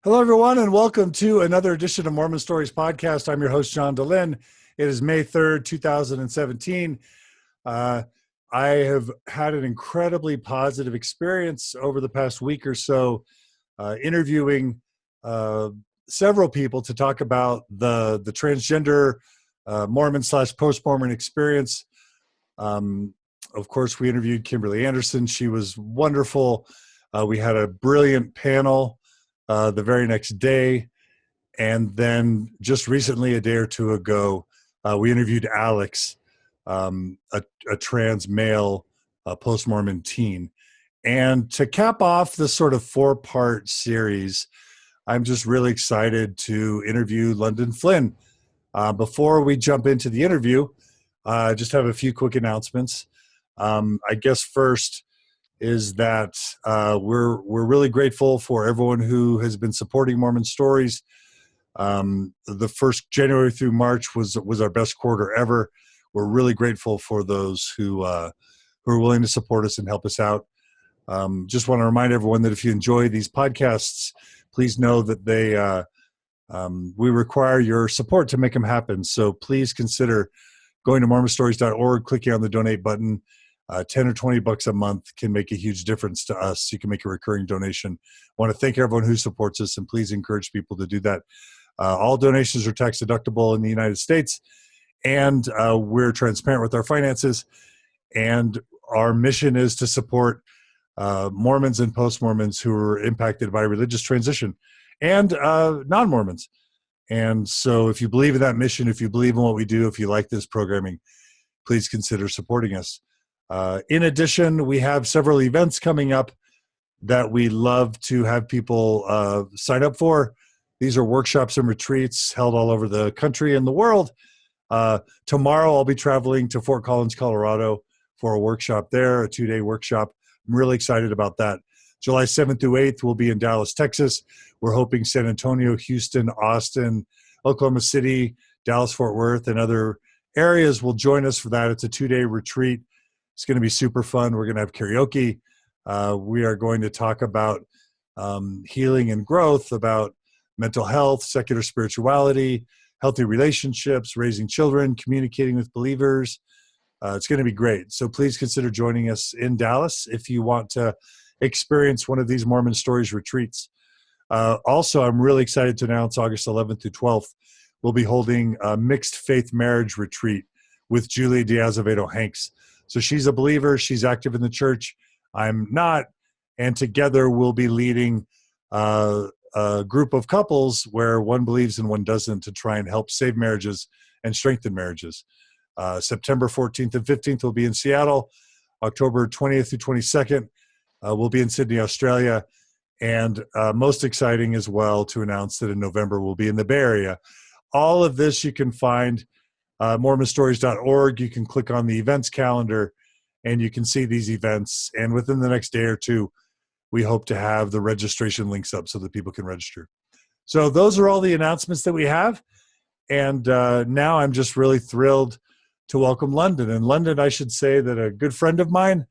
Hello, everyone, and welcome to another edition of Mormon Stories Podcast. I'm your host, John DeLynn. It is May 3rd, 2017. I have had an incredibly positive experience over the past week or so, interviewing several people to talk about the transgender Mormon / post-Mormon experience. Of course, we interviewed Kimberly Anderson. She was wonderful. We had a brilliant panel the very next day. And then just recently, a day or two ago, we interviewed Alex, a trans male post-Mormon teen. And to cap off this sort of four-part series, I'm just really excited to interview London Flynn. Before we jump into the interview, I just have a few quick announcements. I guess first is that we're really grateful for everyone who has been supporting Mormon Stories. The first January through March was our best quarter ever. We're really grateful for those who are willing to support us and help us out. Just want to remind everyone that if you enjoy these podcasts, please know that we require your support to make them happen. So please consider going to mormonstories.org, clicking on the donate button. 10 or 20 bucks a month can make a huge difference to us. You can make a recurring donation. I want to thank everyone who supports us, and please encourage people to do that. All donations are tax deductible in the United States, and we're transparent with our finances. And our mission is to support Mormons and post-Mormons who are impacted by religious transition, and non-Mormons. And so if you believe in that mission, if you believe in what we do, if you like this programming, please consider supporting us. In addition, we have several events coming up that we love to have people sign up for. These are workshops and retreats held all over the country and the world. Tomorrow, I'll be traveling to Fort Collins, Colorado for a workshop there, a 2-day workshop. I'm really excited about that. July 7th through 8th, we'll be in Dallas, Texas. We're hoping San Antonio, Houston, Austin, Oklahoma City, Dallas-Fort Worth, and other areas will join us for that. It's a 2-day retreat. It's going to be super fun. We're going to have karaoke. We are going to talk about healing and growth, about mental health, secular spirituality, healthy relationships, raising children, communicating with believers. It's going to be great. So please consider joining us in Dallas if you want to experience one of these Mormon Stories retreats. Also, I'm really excited to announce August 11th through 12th, we'll be holding a mixed faith marriage retreat with Julia Diaz-Avedo-Hanks. So she's a believer. She's active in the church. I'm not. And together we'll be leading a group of couples where one believes and one doesn't to try and help save marriages and strengthen marriages. September 14th and 15th will be in Seattle. October 20th through 22nd, we'll be in Sydney, Australia. And most exciting as well to announce that in November we'll be in the Bay Area. All of this you can find mormonstories.org. You can click on the events calendar and you can see these events. And within the next day or two, we hope to have the registration links up so that people can register. So those are all the announcements that we have. And now I'm just really thrilled to welcome London. And London, I should say that a good friend of mine,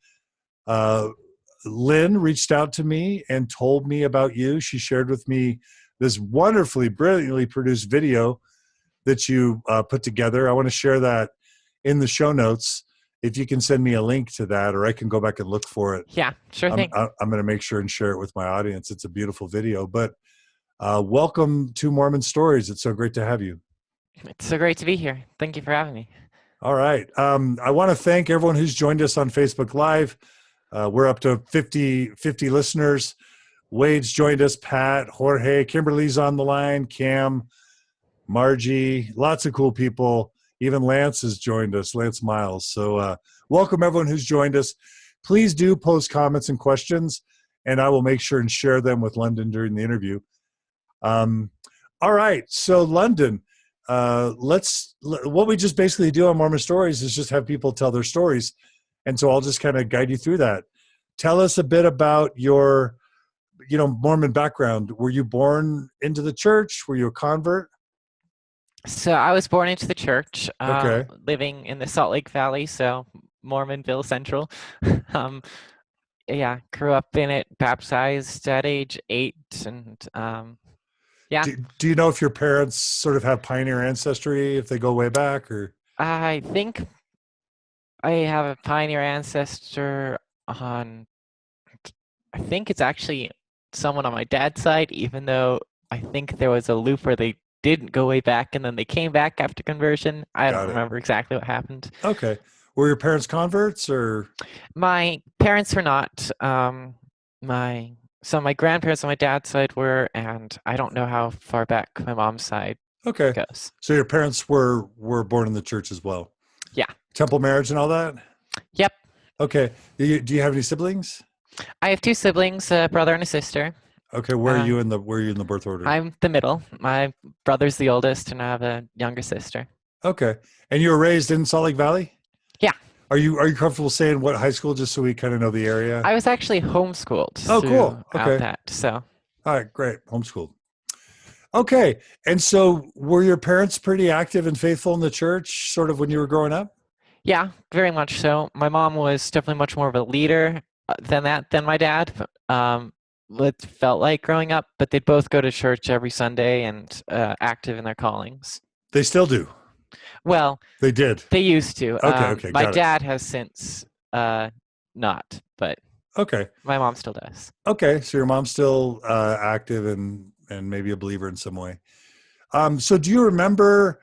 Lynn, reached out to me and told me about you. She shared with me this wonderfully, brilliantly produced video that you put together. I want to share that in the show notes. If you can send me a link to that, or I can go back and look for it. Yeah, sure thing. I'm going to make sure and share it with my audience. It's a beautiful video. But welcome to Mormon Stories. It's so great to have you. It's so great to be here. Thank you for having me. All right. I want to thank everyone who's joined us on Facebook Live. We're up to 50 listeners. Wade's joined us, Pat, Jorge, Kimberly's on the line, Cam, Margie, lots of cool people. Even Lance has joined us, Lance Miles. So welcome everyone who's joined us. Please do post comments and questions, and I will make sure and share them with London during the interview. All right, so London, what we just basically do on Mormon Stories is just have people tell their stories. And so I'll just kind of guide you through that. Tell us a bit about your, Mormon background. Were you born into the church? Were you a convert? So I was born into the church, Okay. living in the Salt Lake Valley, so Mormonville Central. Yeah, grew up in it, baptized at age 8, and Yeah, Do you know if your parents sort of have pioneer ancestry, if they go way back, or? I think I have a pioneer ancestor on, I think it's actually someone on my dad's side, even though I think there was a loop where they didn't go way back and then they came back after conversion. I don't Got it. remember exactly what happened. Okay. Were your parents converts or? My parents were not. My grandparents on my dad's side were, and I don't know how far back my mom's side Okay. goes. So your parents were born in the church as well. Yeah. Temple marriage and all that? Yep. Okay. Do you have any siblings? I have two siblings, a brother and a sister. Okay, Uh, where are you in the birth order? I'm the middle. My brother's the oldest, and I have a younger sister. Okay. And you were raised in Salt Lake Valley? Yeah. Are you comfortable saying what high school just so we kind of know the area? I was actually homeschooled Oh, cool. throughout Okay. that. So, All right, great. Homeschooled. Okay. And so were your parents pretty active and faithful in the church sort of when you were growing up? yeah, very much so. My mom was definitely much more of a leader than my dad. It felt like growing up, but they'd both go to church every Sunday and active in their callings. They still do. Well, They did. they used to. Okay, okay, My got it. dad has since not, but Okay. my mom still does. Okay. So your mom's still active and maybe a believer in some way. So do you remember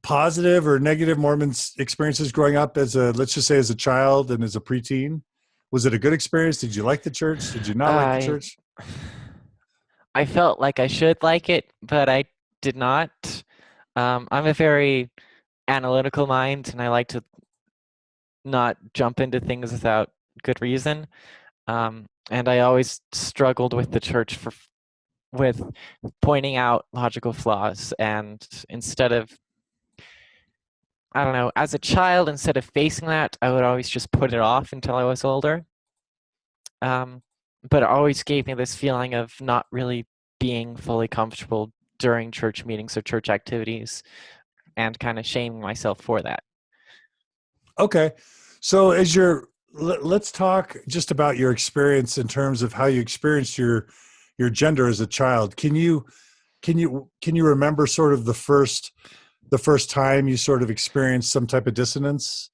positive or negative Mormon experiences growing up as a, let's just say as a child and as a preteen? Was it a good experience? Did you like the church? Did you not like the I church? I felt like I should like it, but I did not. I'm a very analytical mind, and I like to not jump into things without good reason. And I always struggled with the church with pointing out logical flaws, and instead of, I don't know, as a child, instead of facing that, I would always just put it off until I was older. Um, but it always gave me this feeling of not really being fully comfortable during church meetings or church activities, and kind of shaming myself for that. Okay. So let's talk just about your experience in terms of how you experienced your gender as a child. Can you remember sort of the first time you sort of experienced some type of dissonance?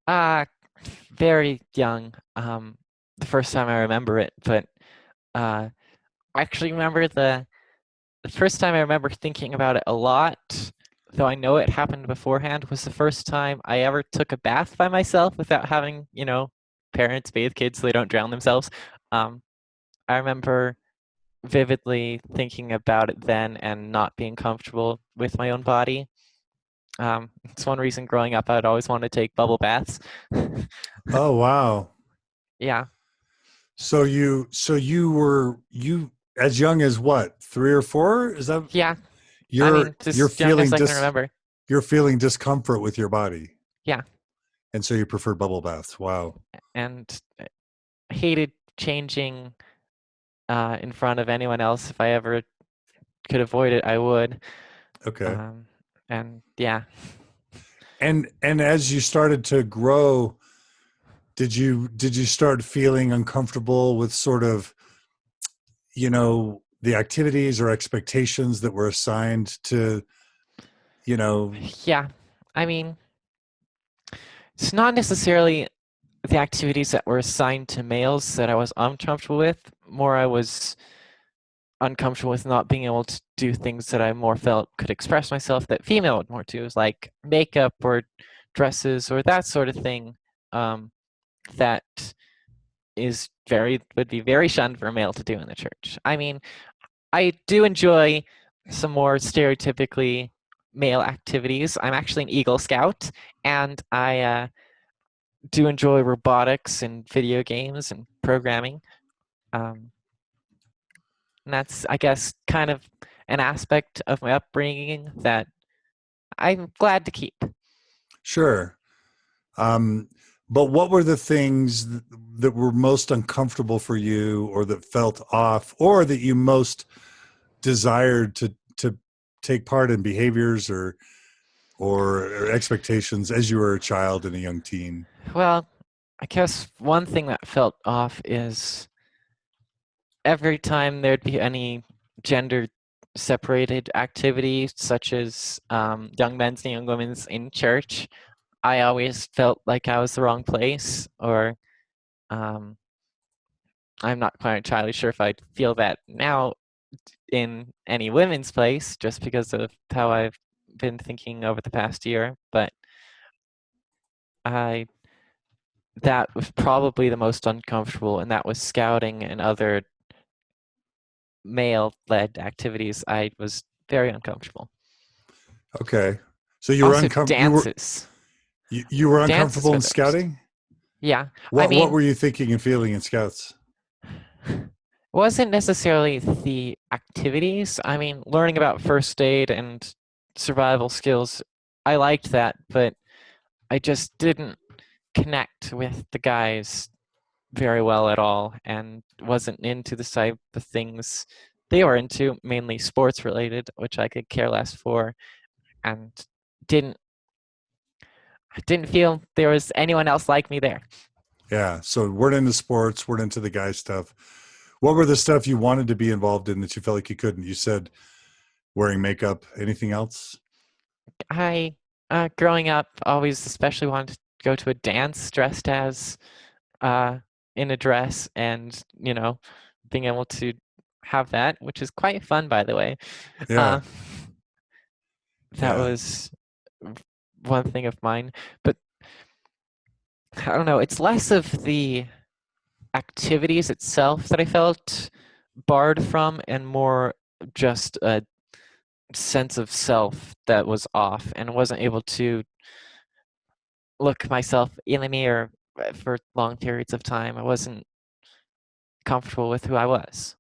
Uh, Very young, the first time I remember it, but uh, I actually remember the first time I remember thinking about it a lot, though I know it happened beforehand, was the first time I ever took a bath by myself without having, parents bathe kids so they don't drown themselves. Um, I remember vividly thinking about it then and not being comfortable with my own body. It's one reason growing up I'd always want to take bubble baths. Oh wow. Yeah, So you as young as what, 3 or 4? Is that yeah. I you're mean, you're just young as feeling I can remember. you're feeling discomfort with your body, Yeah, and so you prefer bubble baths? Wow. and I hated changing in front of anyone else. If I ever could avoid it, I would. Okay. Um, and yeah, And as you started to grow, did you start feeling uncomfortable with sort of, the activities or expectations that were assigned to, you know, yeah. I mean, it's not necessarily the activities that were assigned to males that I was uncomfortable with. More, I was uncomfortable with not being able to do things that I more felt could express myself that female would more do, like makeup or dresses or that sort of thing. That would be very shunned for a male to do in the church. I mean, I do enjoy some more stereotypically male activities. I'm actually an Eagle Scout, and I do enjoy robotics and video games and programming. Um, and that's, I guess, kind of an aspect of my upbringing that I'm glad to keep. sure. Um, but what were the things that were most uncomfortable for you, or that felt off, or that you most desired to take part in behaviors or expectations as you were a child and a young teen? Well, I guess one thing that felt off is every time there'd be any gender separated activities such as young men's and young women's in church, I always felt like I was the wrong place, or um, I'm not quite entirely sure if I'd feel that now in any women's place, just because of how I've been thinking over the past year. But I that was probably the most uncomfortable, and that was scouting and other male-led activities. I was very uncomfortable. Okay. So you were Also, uncomfortable. dances. You were Dances uncomfortable were in the worst. scouting. Yeah, I What mean, were you thinking and feeling in scouts? it wasn't necessarily the activities. I mean, learning about first aid and survival skills, I liked that, but I just didn't connect with the guys very well at all, and wasn't into the type of things they were into, mainly sports related, which I could care less for, and didn't didn't feel there was anyone else like me there. Yeah. So weren't into sports, weren't into the guy stuff. What were the stuff you wanted to be involved in that you felt like you couldn't? You said wearing makeup. Anything else? I, growing up, always especially wanted to go to a dance dressed as uh, in a dress, and being able to have that, which is quite fun, by the way. Yeah. Uh, that Yeah. was one thing of mine, but I don't know. It's less of the activities itself that I felt barred from, and more just a sense of self that was off, and wasn't able to look myself in the mirror for long periods of time. I wasn't comfortable with who I was.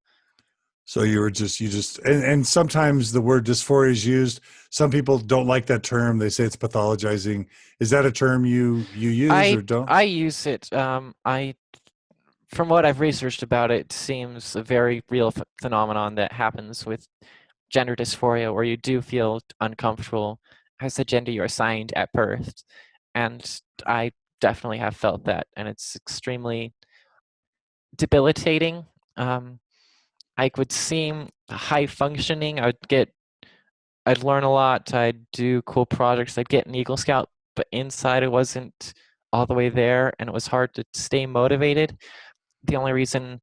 So and sometimes the word dysphoria is used. Some people don't like that term. They say it's pathologizing. Is that a term you use I or don't? I use it. I From what I've researched about it, it seems a very real phenomenon that happens with gender dysphoria, where you do feel uncomfortable as the gender you're assigned at birth. And I definitely have felt that, and it's extremely debilitating. Um, I would seem high functioning. I'd learn a lot. I'd do cool projects. I'd get an Eagle Scout, but inside it wasn't all the way there, and it was hard to stay motivated. The only reason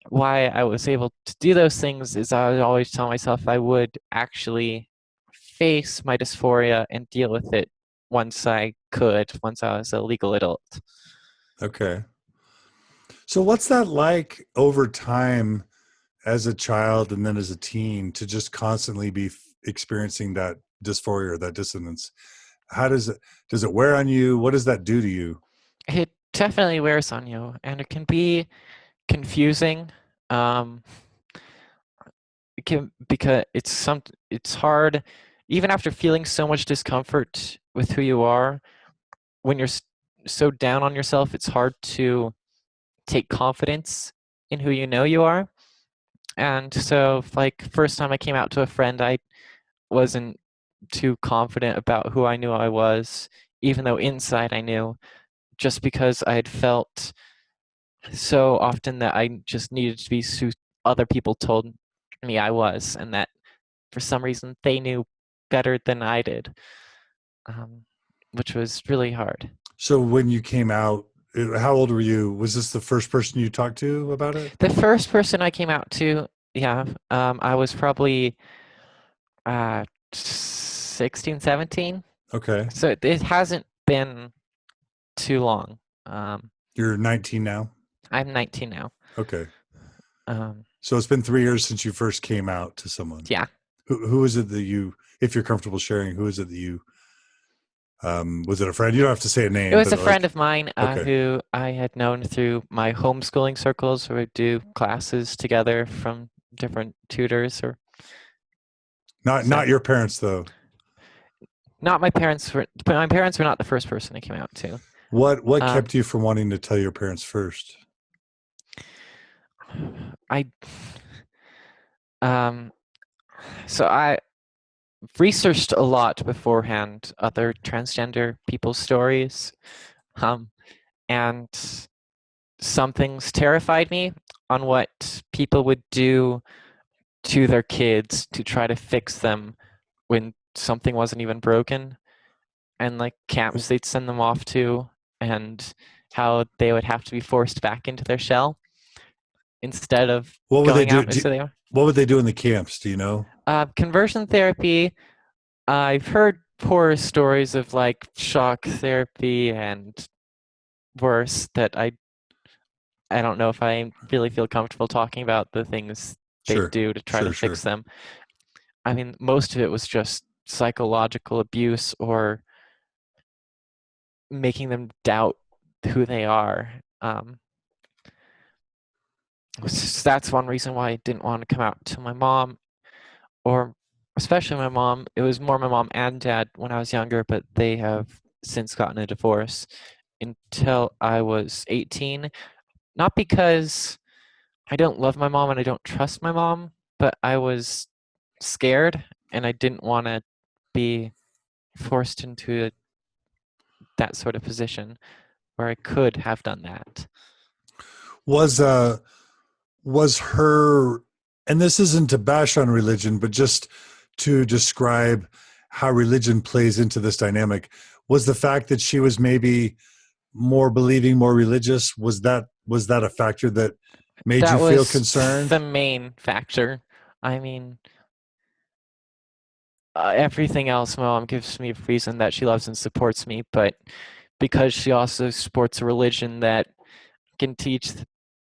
why I was able to do those things is I would always tell myself I would actually face my dysphoria and deal with it once I could, once I was a legal adult. Okay. So what's that like over time as a child and then as a teen to just constantly be experiencing that dysphoria or that dissonance? How does it wear on you? What does that do to you? It definitely wears on you, and it can be confusing. Um, because it's hard, even after feeling so much discomfort with who you are. When you're so down on yourself, it's hard to take confidence in who you know you are. And so, like, first time I came out to a friend, I wasn't too confident about who I knew I was, even though inside I knew, just because I had felt so often that I just needed to be who other people told me I was, and that for some reason they knew better than I did, um, which was really hard. So when you came out, how old were you? Was this the first person you talked to about it? The first person I came out to, yeah, I was probably 16, 17. Okay. So it hasn't been too long. Um, You're 19 now? I'm 19 now. Okay. Um, So it's been 3 years since you first came out to someone. yeah, Who is it that you, if you're comfortable sharing, who is it that you, was it a friend? You don't have to say a it name, was but a friend like, of mine okay. who I had known through my homeschooling circles, where we do classes together from different tutors. Or Not so, your parents though. not my parents were, but my parents were not the first person I came out to. What Um, kept you from wanting to tell your parents first? I um, so I researched a lot beforehand, other transgender people's stories, um, and some things terrified me on what people would do to their kids to try to fix them when something wasn't even broken, and like camps they'd send them off to, and how they would have to be forced back into their shell instead of What would they going do? out as who they are. What would they do in the camps? Do you know? Conversion therapy, I've heard horror stories of like shock therapy and worse that I don't know if I really feel comfortable talking about the things they Sure, do to try to sure, fix sure. them. I mean, most of it was just psychological abuse or making them doubt who they are. That's one reason why I didn't want to come out to my mom, or especially my mom. It was more my mom and dad when I was younger, but they have since gotten a divorce until I was 18. Not because I don't love my mom and I don't trust my mom, but I was scared and I didn't want to be forced into that sort of position where I could have done that. Was uh was her, and this isn't to bash on religion, but just to describe how religion plays into this dynamic, was the fact that she was maybe more believing, more religious, was that a factor that made you That feel was concerned? the main factor. I mean, everything else, my mom gives me a reason that she loves and supports me, but because she also supports a religion that can teach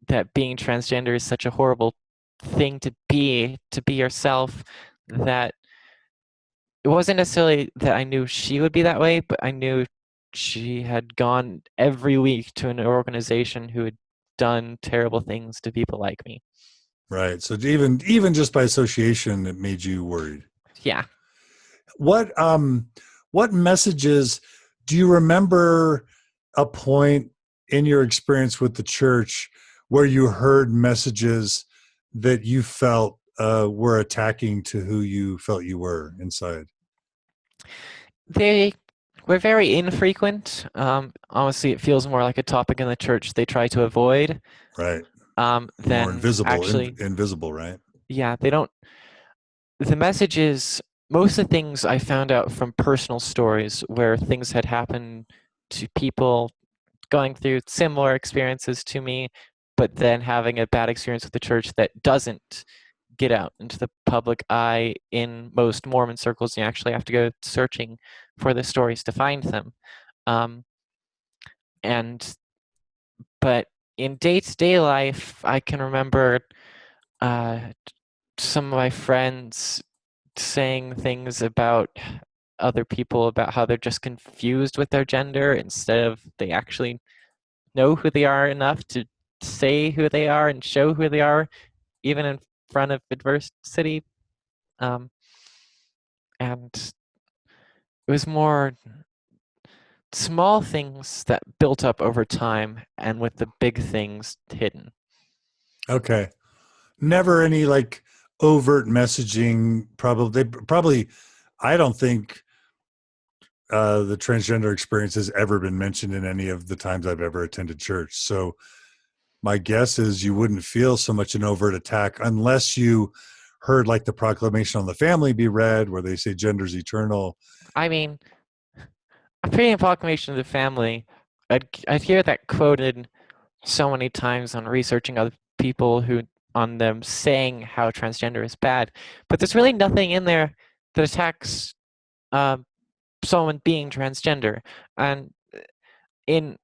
that being transgender is such a horrible thing to be yourself, that it wasn't necessarily that I knew she would be that way, but I knew she had gone every week to an organization who had done terrible things to people like me. Right. So even just by association, it made you worried. Yeah. What what messages do you remember, a point in your experience with the church where you heard messages that you felt were attacking to who you felt you were inside? They were very infrequent. Honestly, it feels more like a topic in the church they try to avoid Right. More than actually. invisible, right? Yeah, they don't. The message is most of the things I found out from personal stories where things had happened to people going through similar experiences to me, but then having a bad experience with the church that doesn't get out into the public eye in most Mormon circles. You actually have to go searching for the stories to find them. Um, and but in day-to-day life, I can remember uh, some of my friends saying things about other people about how they're just confused with their gender instead of they actually know who they are enough to say who they are and show who they are, even in front of adversity. Um, and it was more small things that built up over time and with the big things hidden. Okay. Never any like overt messaging. Probably I don't think the transgender experience has ever been mentioned in any of the times I've ever attended church. So my guess is you wouldn't feel so much an overt attack unless you heard like the proclamation on the family be read where they say gender's eternal. I mean, a pretty proclamation of the family, I'd hear that quoted so many times on researching other people who on them saying how transgender is bad, but there's really nothing in there that attacks uh, someone being transgender. And in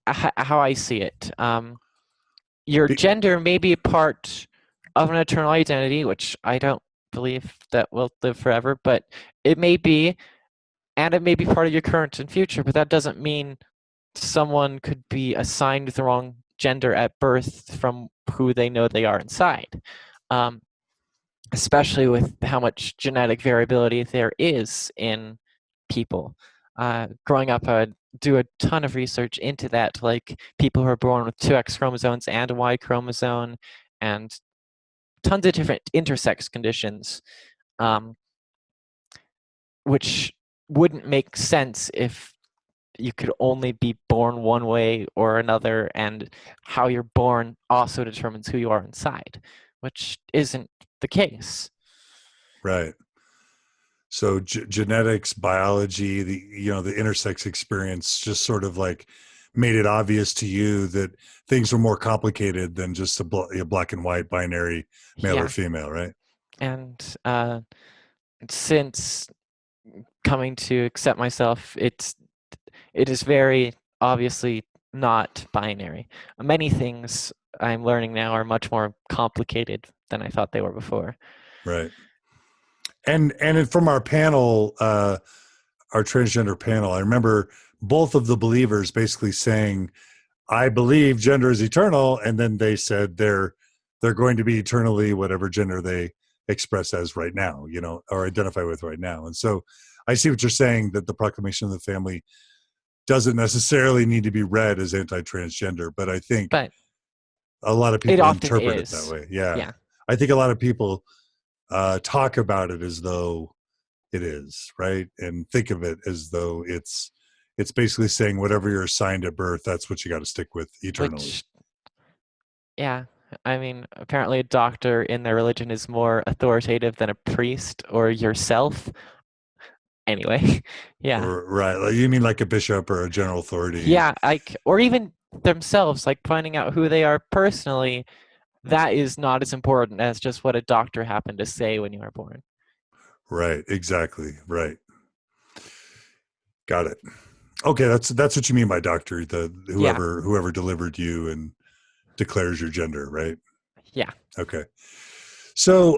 how I see it, your Be, gender may be a part of an eternal identity, which I don't believe that will live forever, but it may be, and it may be part of your current and future, but that doesn't mean someone could be assigned the wrong gender at birth from who they know they are inside. Um, Especially with how much genetic variability there is in people. Growing up, I would do a ton of research into that, like people who are born with two X chromosomes and a Y chromosome, and tons of different intersex conditions, um, which wouldn't make sense if you could only be born one way or another, and how you're born also determines who you are inside, which isn't the case. Right. So genetics, biology, the intersex experience just sort of like made it obvious to you that things were more complicated than just a black and white binary male or Yeah. female, right? And since coming to accept myself, it is very obviously not binary. Many things I'm learning now are much more complicated than I thought they were before. Right. And from our panel, our transgender panel, I remember both of the believers basically saying, I believe gender is eternal, and then they said they're going to be eternally whatever gender they express as right now, or identify with right now. And so I see what you're saying, that the proclamation of the family doesn't necessarily need to be read as anti-transgender, but I think But a lot of it people often interpret it that is. way. Yeah. Yeah. I think a lot of people talk about it as though it is, right? And think of it as though it's basically saying whatever you're assigned at birth, that's what you got to stick with eternally. Which, yeah. I mean, apparently a doctor in their religion is more authoritative than a priest or yourself. Anyway, yeah. Or, right. Like, you mean like a bishop or a general authority? Yeah, or even themselves, like finding out who they are personally, that is not as important as just what a doctor happened to say when you were born. Right. Exactly. Right. Got it. Okay. That's what you mean by doctor, the Yeah, whoever delivered you and declares your gender, right? yeah. Okay. So,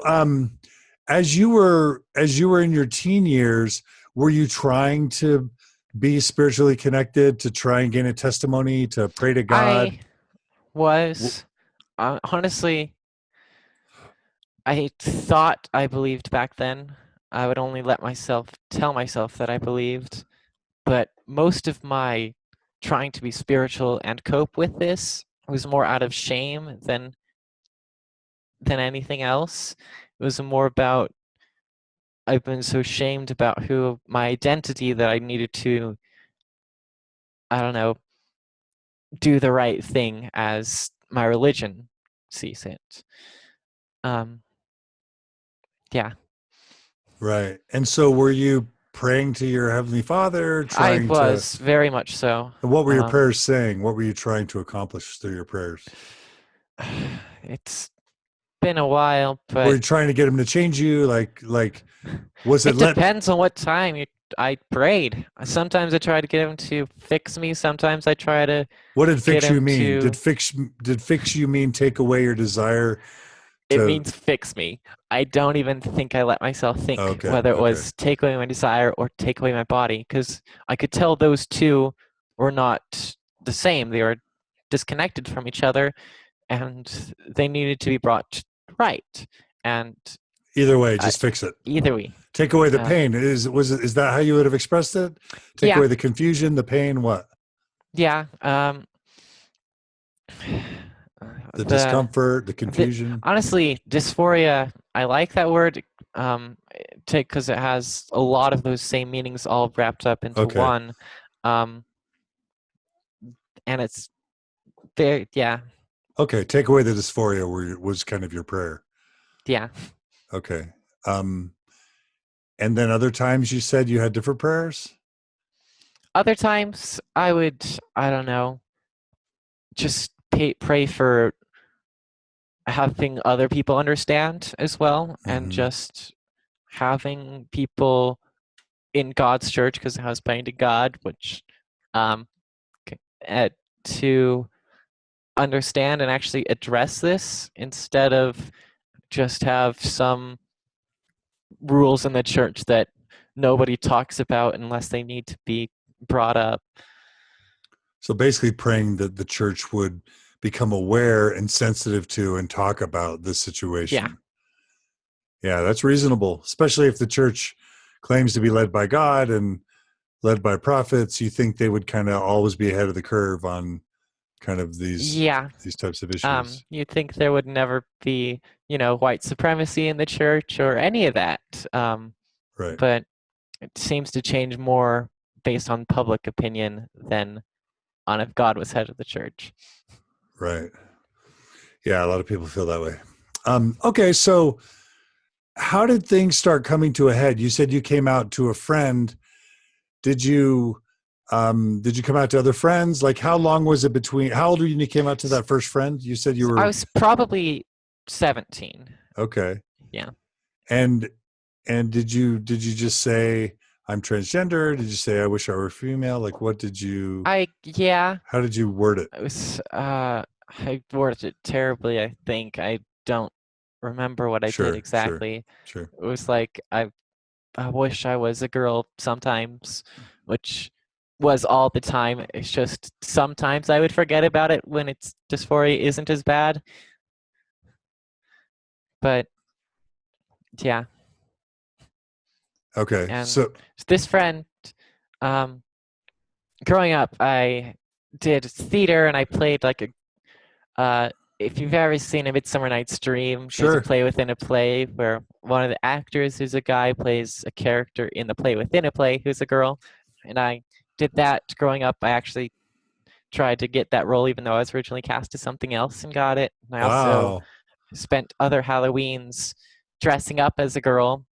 as you were in your teen years, were you trying to be spiritually connected, to try and gain a testimony, to pray to God? I was, honestly, I thought I believed back then. I would only let myself tell myself that I believed, but most of my trying to be spiritual and cope with this was more out of shame than anything else. It was more about I've been so shamed about who my identity that I needed to, I don't know, do the right thing as my religion sees it. Um, yeah, Right. And so were you praying to your Heavenly Father, I trying to, was very much so. and what were your Um, prayers saying? What were you trying to accomplish through your prayers? it's been a while, Were but you trying to get him to change you? Like, was it it let, depends on what time I prayed. Sometimes I try to get him to fix me. Sometimes I try to what did get fix you him mean? to. Did fix you mean take away your desire It to, means fix me. I don't even think I let myself think okay, whether it okay. was take away my desire or take away my body, because I could tell those two were not the same. They were disconnected from each other, and they needed to be brought right. And Either way, I, just fix it. either way, Take away the uh, pain. Is that how you would have expressed it? Take yeah, away the confusion, the pain, what? yeah. The The discomfort, the confusion. honestly, dysphoria, I like that word, because it has a lot of those same meanings all wrapped up into Okay. one. Um, and it's there, yeah, Okay. Take away the dysphoria was kind of your prayer. yeah. Okay. Um, and then other times you said you had different prayers? Other times I would, I don't know, just pray for having other people understand as well, and Mm-hmm. just having people in God's church, because I was praying to God, which um, uh, to understand and actually address this instead of just have some rules in the church that nobody talks about unless they need to be brought up. So basically praying that the church would become aware and sensitive to and talk about this Yeah. situation. Yeah, that's reasonable, especially if the church claims to be led by God and led by prophets. You think they would kind of always be ahead of the curve on kind of Yeah. these types of issues. You'd think there would never be, white supremacy in the church or any of that. Right. But it seems to change more based on public opinion than on if God was head of the church. Right. Yeah, a lot of people feel that way. Okay, so how did things start coming to a head? You said you came out to a friend. Did you did you come out to other friends? Like how long was it between how old were you when you came out to that first friend? You said you I were was probably 17. okay. Yeah. And did you just say I'm transgender? Did you say I wish I were female? Like what did you Yeah, how did you word it? it was I worded it terribly, I think. I don't remember what I did Sure, sure, exactly. sure. It was like I wish I was a girl sometimes, which was all the time. It's just sometimes I would forget about it when it's dysphoria isn't as bad. But yeah, Okay. and So this friend, um, growing up, I did theater and I played like a if you've ever seen A Midsummer Night's Dream, there's a sure. play within a play where one of the actors who's a guy plays a character in the play within a play who's a girl. And I did that growing up. I actually tried to get that role even though I was originally cast as something else and got it. And I also Wow. spent other Halloweens dressing up as a girl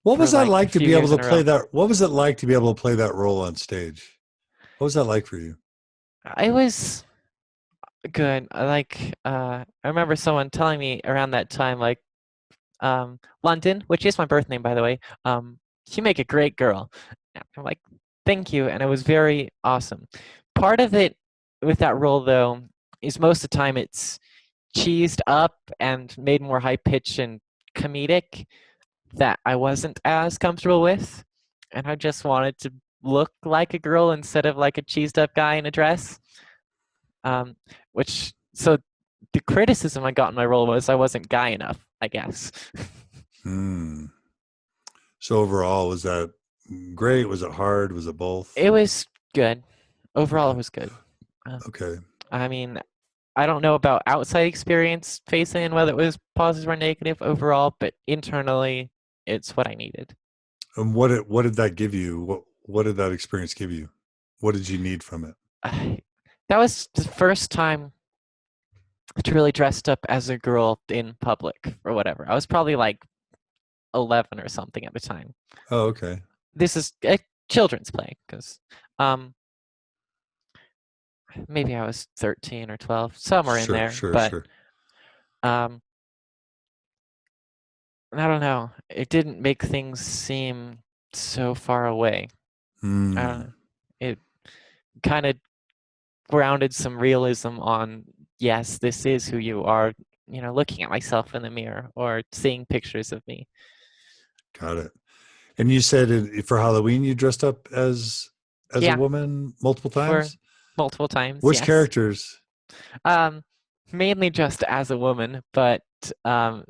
What for was that like a like to few be able years to in a play row. that? What was it like to be able to play that role on stage? What was that like for you? I was good. I remember someone telling me around that time, like, London, which is my birth name, by the way, you make a great girl. I'm like, thank you. And it was very awesome. Part of it with that role, though, is most of the time it's cheesed up and made more high pitched and comedic that I wasn't as comfortable with. And I just wanted to look like a girl instead of like a cheesed up guy in a dress. Um, so the criticism I got in my role was I wasn't guy enough, I guess. Hmm. So overall, was that great? Was it hard? Was it both? It was good. Overall, Okay. it was good. Uh, Okay. I mean, I don't know about outside experience facing and whether it was positive or negative overall, but internally, it's what I needed. And what did that give you? What did that experience give you? What did you need from it? I, that was the first time to really dressed up as a girl in public or whatever. I was probably like 11 or something at the time. Oh, okay. This is a children's play because um, maybe I was 13 or 12, somewhere in Sure, there, sure, but sure. um, I don't know. It didn't make things seem so far away. I don't Hmm. know. It kind of grounded some realism on, yes, this is who you are, looking at myself in the mirror or seeing pictures of me. Got it. And you said for Halloween you dressed up as a Yeah, woman multiple for times? multiple times, Which yes. characters? Um, Mainly just as a woman, but um,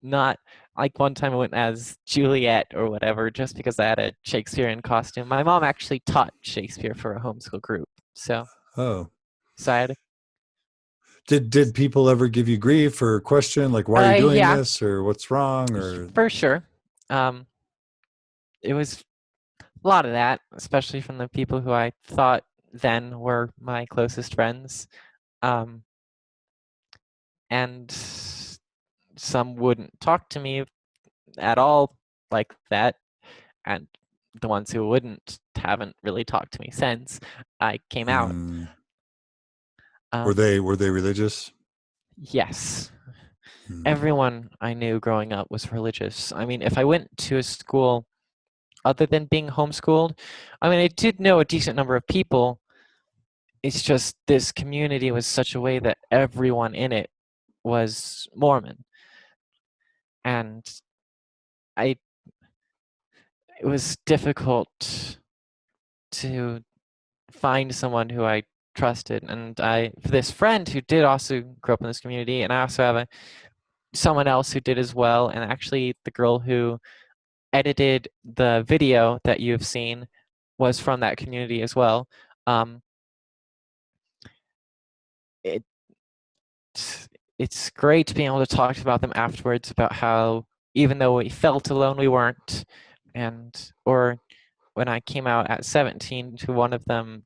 not like one time I went as Juliet or whatever, just because I had a Shakespearean costume. My mom actually taught Shakespeare for a homeschool group, Oh. so I had. Did people ever give you grief or question like why are you doing Yeah, this or what's wrong or for sure. Um, it was a lot of that, especially from the people who I thought then were my closest friends. Um, and some wouldn't talk to me at all like that. And the ones who wouldn't haven't really talked to me since I came out. hmm, Um, were they religious? yes, Hmm. everyone I knew growing up was religious. I mean, if I went to a school other than being homeschooled, I mean, I did know a decent number of people. It's just this community was such a way that everyone in it was Mormon. And I it was difficult to find someone who I trusted. And I this friend who did also grow up in this community, and I also have someone else who did as well. And actually, the girl who edited the video that you've seen was from that community as well. Um, it it's great being able to talk about them afterwards about how even though we felt alone, we weren't. And or when I came out at 17 to one of them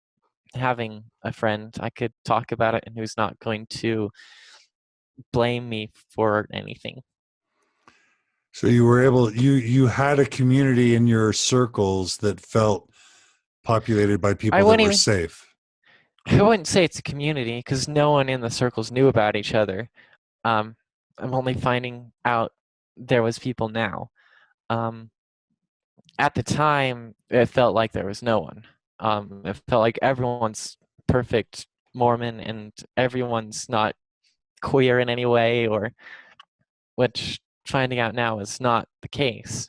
having a friend, I could talk about it and who's not going to blame me for anything. So you were able, you had a community in your circles that felt populated by I people that wouldn't were even safe. I wouldn't say it's a community because no one in the circles knew about each other. Um, I'm only finding out there was people now. Um, at the time, it felt like there was no one. It felt like everyone's perfect Mormon and everyone's not queer in any way, or which finding out now is not the case.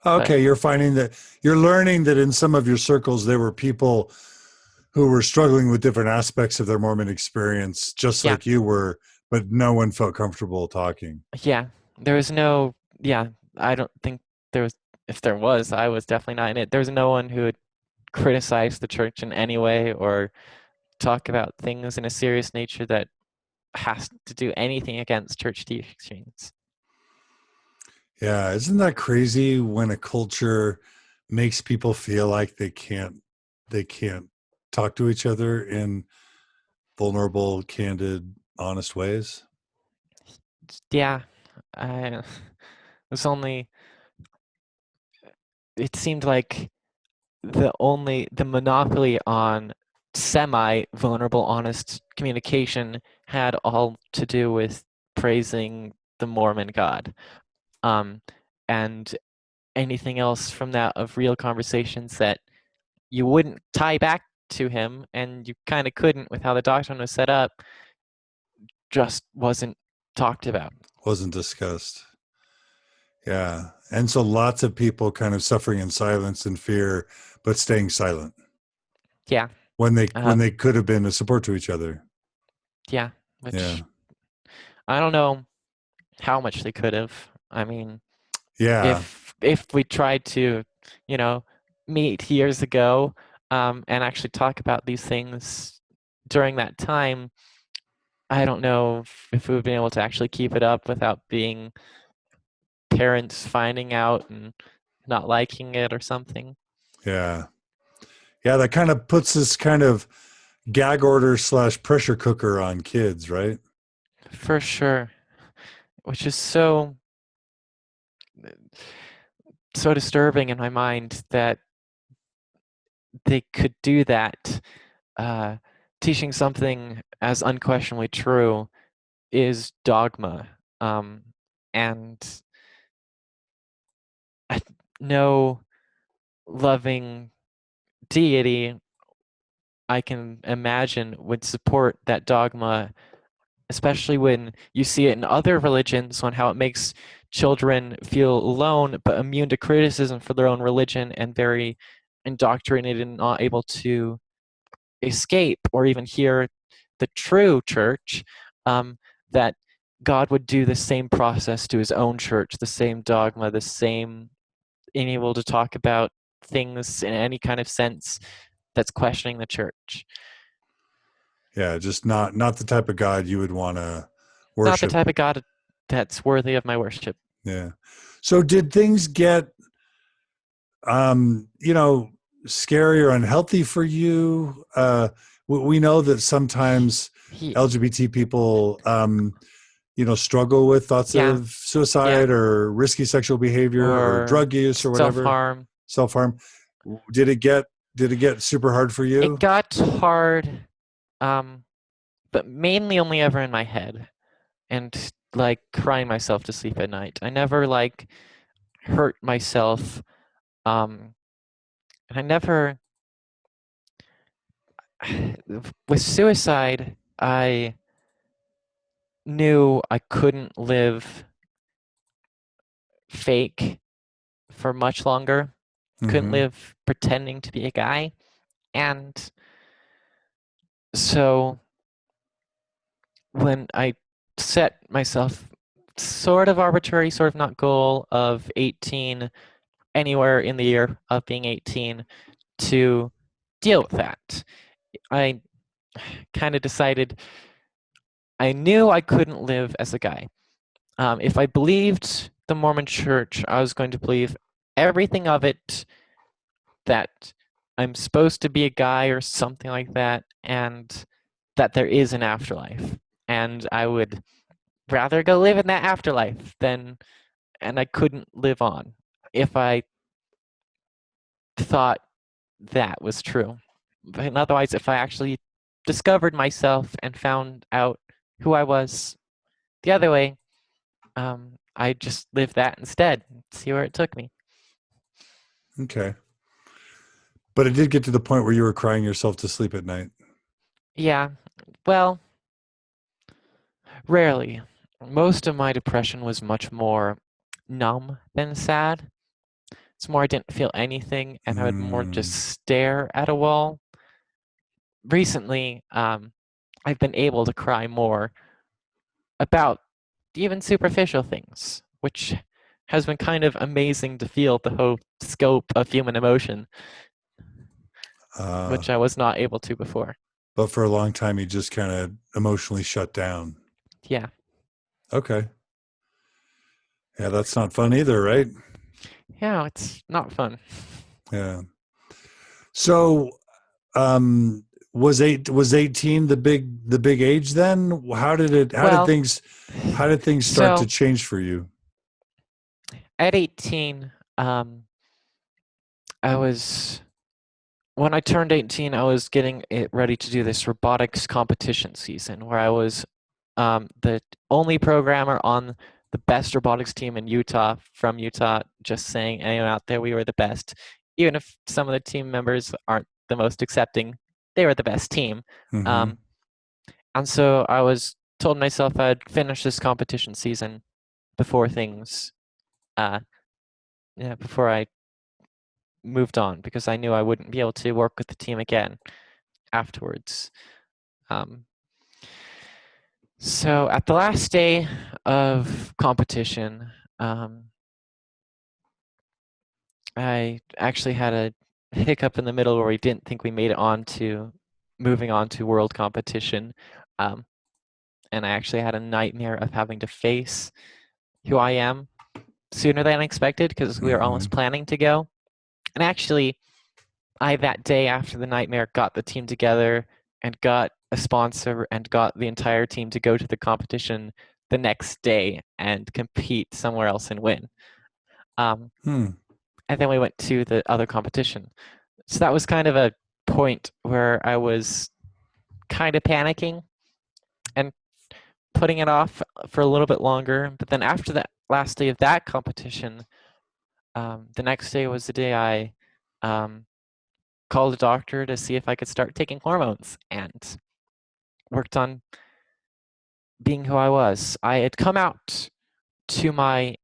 But Okay, you're finding that you're learning that in some of your circles there were people who were struggling with different aspects of their Mormon experience, just yeah, like you were, but no one felt comfortable talking. yeah, there was no, yeah, I don't think there was, if there was, I was definitely not in it. There was no one who would criticize the church in any way or talk about things in a serious nature that has to do anything against church teachings. Yeah, isn't that crazy when a culture makes people feel like they can't talk to each other in vulnerable, candid, honest ways? Yeah, I was only, it seemed like the monopoly on semi vulnerable honest communication had all to do with praising the Mormon God. Um, and anything else from that of real conversations that you wouldn't tie back to him and you kind of couldn't with how the doctrine was set up just wasn't talked about. Wasn't discussed. Yeah. And so lots of people kind of suffering in silence and fear, but staying silent Yeah. when they Um, could have been a support to each other. yeah, Yeah. which I don't know how much they could have. I mean, Yeah. if we tried to, you know, meet years ago and actually talk about these things during that time, I don't know if we've been able to actually keep it up without being parents finding out and not liking it or something. Yeah. Yeah. That kind of puts this kind of gag order slash pressure cooker on kids, right? For sure, which is so disturbing in my mind that they could do that. Uh, Teaching something as unquestionably true is dogma, um, and no loving deity I can imagine would support that dogma, especially when you see it in other religions on how it makes children feel alone but immune to criticism for their own religion and very indoctrinated and not able to escape or even hear the true church, um, that God would do the same process to his own church, the same dogma, the same being able to talk about things in any kind of sense that's questioning the church. Yeah. Just not the type of God you would want to Not the worship. type of God that's worthy of my worship. Yeah. So did things get you know, scary or unhealthy for you? We know that sometimes He, LGBT people, you know, struggle with thoughts yeah, of yeah, suicide or risky sexual behavior or or drug use or self whatever, harm. self harm. Did it get super hard for It you? got hard, um, but mainly only ever in my head and like crying myself to sleep at night. I never like hurt myself, and I never with suicide. I knew I couldn't live fake for much longer. Couldn't Mm-hmm. live pretending to be a guy, and so when I set myself sort of arbitrary, sort of not goal of 18 anywhere in the year of being 18 to deal with that. I kind of decided I knew I couldn't live as a guy. If I believed the Mormon church, I was going to believe everything of it that I'm supposed to be a guy or something like that, and that there is an afterlife. And I would rather go live in that afterlife than and I couldn't live on if I thought that was true. But otherwise, if I actually discovered myself and found out who I was the other way, I just live that instead, see where it took me. Okay. But it did get to the point where you were crying yourself to sleep at night. Yeah, well, rarely. Most of my depression was much more numb than sad. It's more I didn't feel anything and I would more just Mm, stare at a wall. Recently, I've been able to cry more about even superficial things, which has been kind of amazing to feel the whole scope of human emotion, uh, which I was not able to before. but for a long time, you just kind of emotionally shut down. Yeah. Okay. Yeah, that's not fun either, right? Yeah, it's not fun. Yeah. So, um, was 18 the big age then? Well, how did things start to so change for you? at 18, I was when I turned 18, I was getting it ready to do this robotics competition season where I was the only programmer on the best robotics team in Utah from Utah, just saying anyone out there, we were the best. Even if some of the team members aren't the most accepting, they were the best team. Mm-hmm. Um, and so I was told myself I'd finish this competition season before things, uh, yeah, before I moved on because I knew I wouldn't be able to work with the team again afterwards. Um, so at the last day of competition, I actually had a hiccup in the middle where we didn't think we made it on to moving on to world competition. Um, and I actually had a nightmare of having to face who I am sooner than expected because we were Mm-hmm. almost planning to go. And actually, I that day after the nightmare got the team together and got a sponsor and got the entire team to go to the competition the next day and compete somewhere else and win. Um, Hmm. and then we went to the other competition. So that was kind of a point where I was kind of panicking and putting it off for a little bit longer. But then after that last day of that competition, the next day was the day I called a doctor to see if I could start taking hormones and worked on being who I was. I had come out to my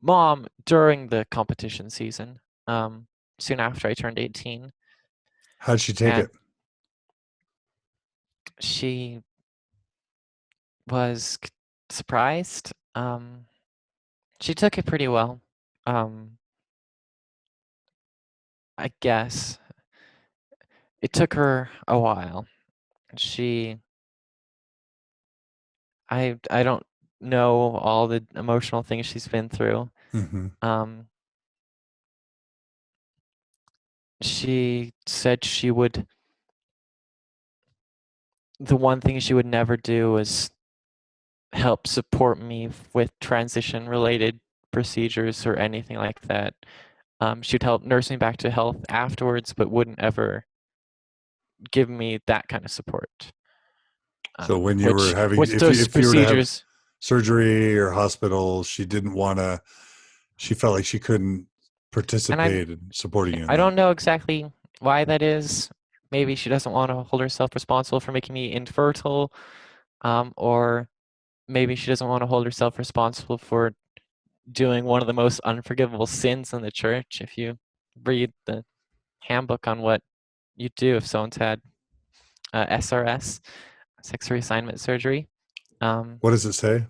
mom during the competition season, soon after I turned 18, How'd she take and it? she was surprised. She took it pretty well. Um, I guess it took her a while. She, I don't know all the emotional things she's been through. Mm-hmm. Um, she said she would. The one thing she would never do is help support me with transition related procedures or anything like that. She'd help nurse me back to health afterwards, but wouldn't ever give me that kind of support. So when you were Which having, which those if you were to have procedures, surgery or hospital, she didn't want to. She felt like she couldn't and participate in supporting you in I that. don't know exactly why that is. Maybe she doesn't want to hold herself responsible for making me infertile, or maybe she doesn't want to hold herself responsible for doing one of the most unforgivable sins in the church. If you read the handbook on what you do if someone's had SRS, sex reassignment surgery, um, What does it say?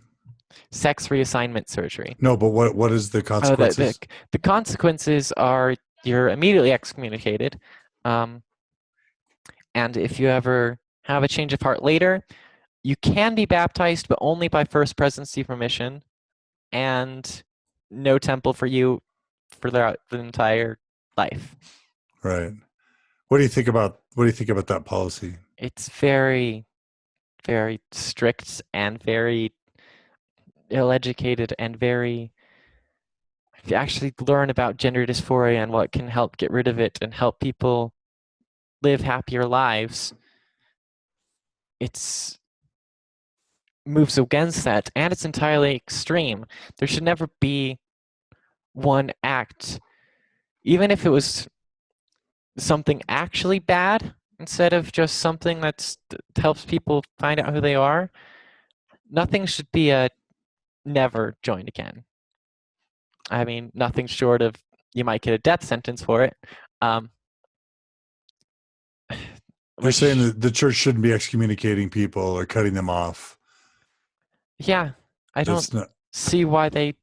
sex reassignment surgery. No, but what is the Oh, consequences? the consequences are you're immediately excommunicated, um, and if you ever have a change of heart later, you can be baptized, but only by first presidency permission, and no temple for you for the entire life. Right. What do you think about that policy? It's very, very strict and very ill-educated and very if you actually learn about gender dysphoria and what can help get rid of it and help people live happier lives, it's moves against that, and it's entirely extreme. There should never be one act, even if it was something actually bad instead of just something that helps people find out who they are. Nothing should be a never join again. I mean, nothing short of you might get a death sentence for it. Um, You're saying which, that the church shouldn't be excommunicating people or cutting them off. yeah, I don't That's not see why they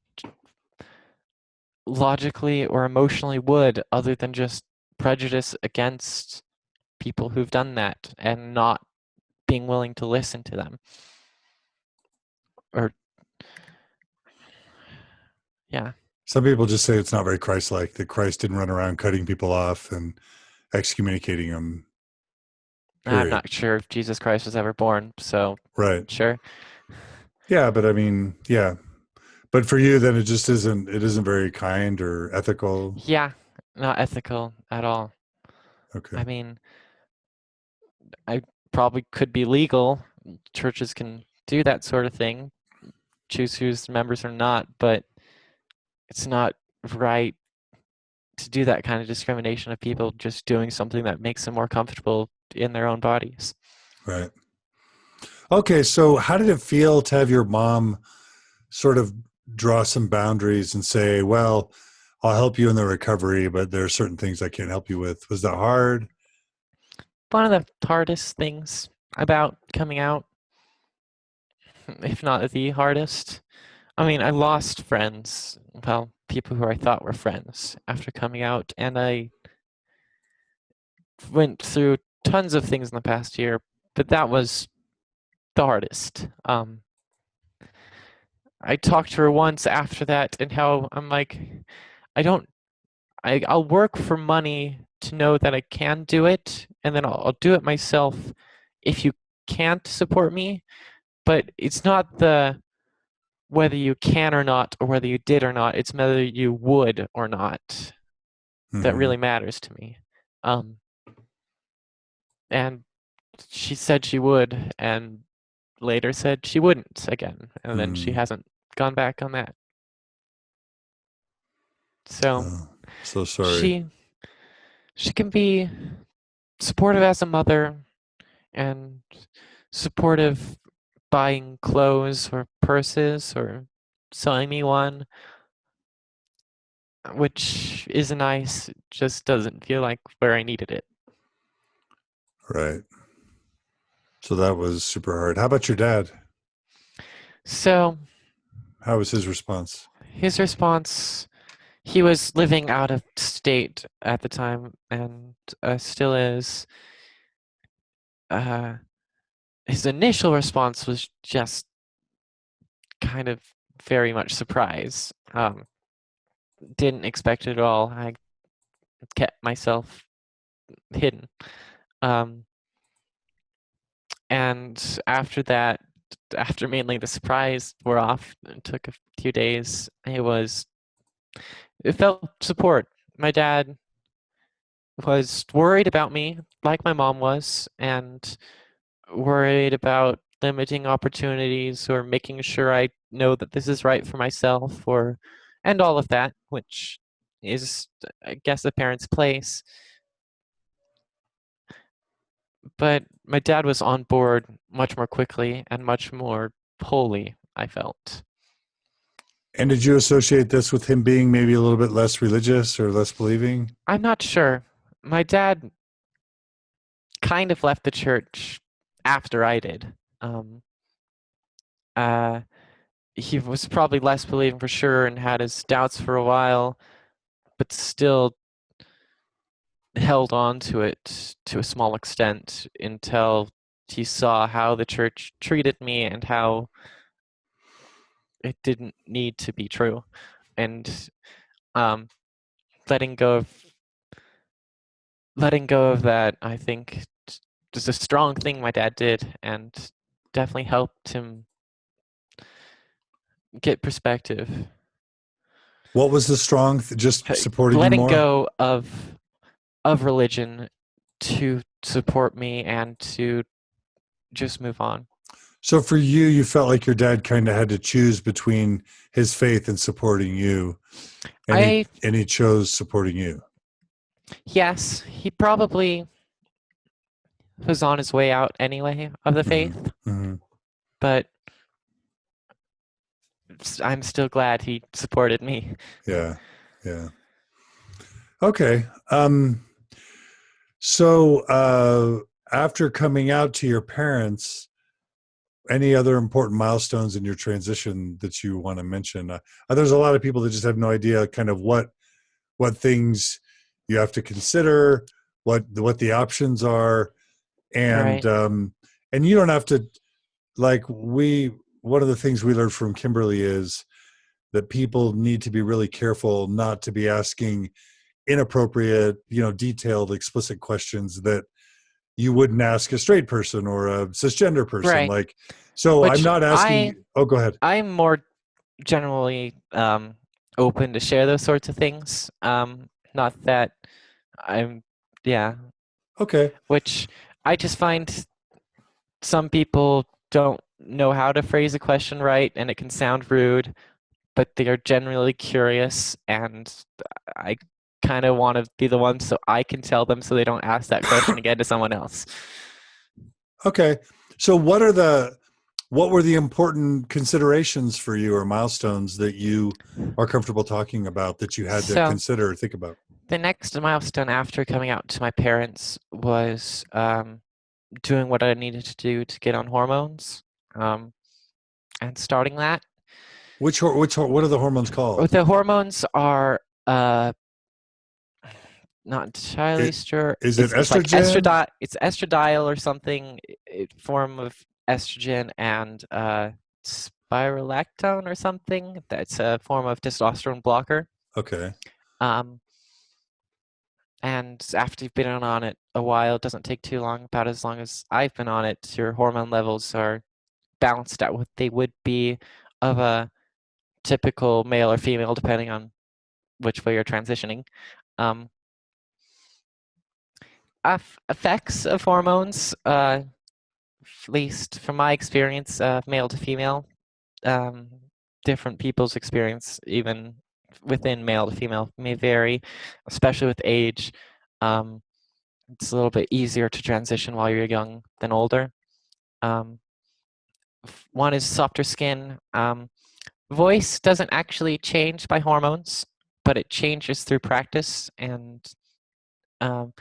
logically or emotionally would, other than just prejudice against people who've done that and not being willing to listen to them. Or, yeah. some people just say it's not very Christ-like, that Christ didn't run around cutting people off and excommunicating them. I'm Period. not sure if Jesus Christ was ever born, so Right. sure. Yeah, but I mean, yeah. But for you, then it just isn't. It isn't very kind or ethical. Yeah, not ethical at all. Okay. I mean, I probably could be legal. Churches can do that sort of thing, choose who's members or not, but it's not right to do that kind of discrimination of people just doing something that makes them more comfortable in their own bodies. Right. Okay. So, how did it feel to have your mom sort of draw some boundaries and say, "Well, I'll help you in the recovery, but there are certain things I can't help you with." Was that hard? One of the hardest things about coming out, if not the hardest. I mean, I lost friends, well, people who I thought were friends after coming out, and I went through tons of things in the past year, but that was the hardest. I talked to her once after that, and how I'm like, I don't, I'll work for money to know that I can do it, and then I'll do it myself if you can't support me. But it's not the whether you can or not, or whether you did or not. It's whether you would or not that Mm-hmm. really matters to me. Um, and she said she would, and later said she wouldn't again, and then she Mm. hasn't gone back on that. So Oh, so sorry. she she can be supportive as a mother and supportive buying clothes or purses or selling me one, which is nice. It just doesn't feel like where I needed it. Right. So that was super hard. How about your dad? So How was his response? his response, he was living out of state at the time and still is. Uh, his initial response was just kind of very much surprise. Didn't expect it at all. I kept myself hidden. Um, and after that, after mainly the surprise wore off, it took a few days. It felt support. My dad was worried about me, like my mom was, and worried about limiting opportunities or making sure I know that this is right for myself, or and all of that, which is, I guess, a parent's place. But my dad was on board much more quickly and much more wholly, I felt. And did you associate this with him being maybe a little bit less religious or less believing? I'm not sure. My dad kind of left the church after I did. Um, uh, he was probably less believing for sure and had his doubts for a while, but still held on to it to a small extent until he saw how the church treated me and how it didn't need to be true. And um, letting go of letting go of that, I think, is a strong thing my dad did, and definitely helped him get perspective. What was the strong, just supporting you Letting more? go of religion to support me and to just move on. So for you, you felt like your dad kind of had to choose between his faith and supporting you, and he I and he chose supporting you. Yes, he probably was on his way out anyway of the Hmm. faith, Hmm. but I'm still glad he supported me. Yeah, yeah. Okay. So after coming out to your parents, any other important milestones in your transition that you want to mention? There's a lot of people that just have no idea kind of what things you have to consider, what the options are, and Right. um, and you don't have to like we. One of the things we learned from Kimberly is that people need to be really careful not to be asking inappropriate, detailed, explicit questions that you wouldn't ask a straight person or a cisgender person. Right. Like, so I'm Which not asking. Oh, go ahead. I'm more generally open to share those sorts of things. Not that I'm yeah, Okay. which I just find some people don't know how to phrase a question right and it can sound rude, but they are genuinely curious and I kind of want to be the one so I can tell them so they don't ask that question again to someone else. Okay. So what were the important considerations for you or milestones that you are comfortable talking about that you had to So consider or think about? the next milestone after coming out to my parents was doing what I needed to do to get on hormones um, and starting that. What are the hormones What called? the hormones are not entirely It, sure. is it It's like estrogen? it's estradiol or something, form of estrogen and spirulactone or something. That's a form of testosterone blocker. Okay. Um, and after you've been on it a while, it doesn't take too long, about as long as I've been on it, your hormone levels are balanced at what they would be of a typical male or female, depending on which way you're transitioning. Um, effects of hormones, at least from my experience, male to female, um, different people's experience, even within male to female, may vary, especially with age. Um, it's a little bit easier to transition while you're young than older. Um, one is softer skin. Voice doesn't actually change by hormones, but it changes through practice and um,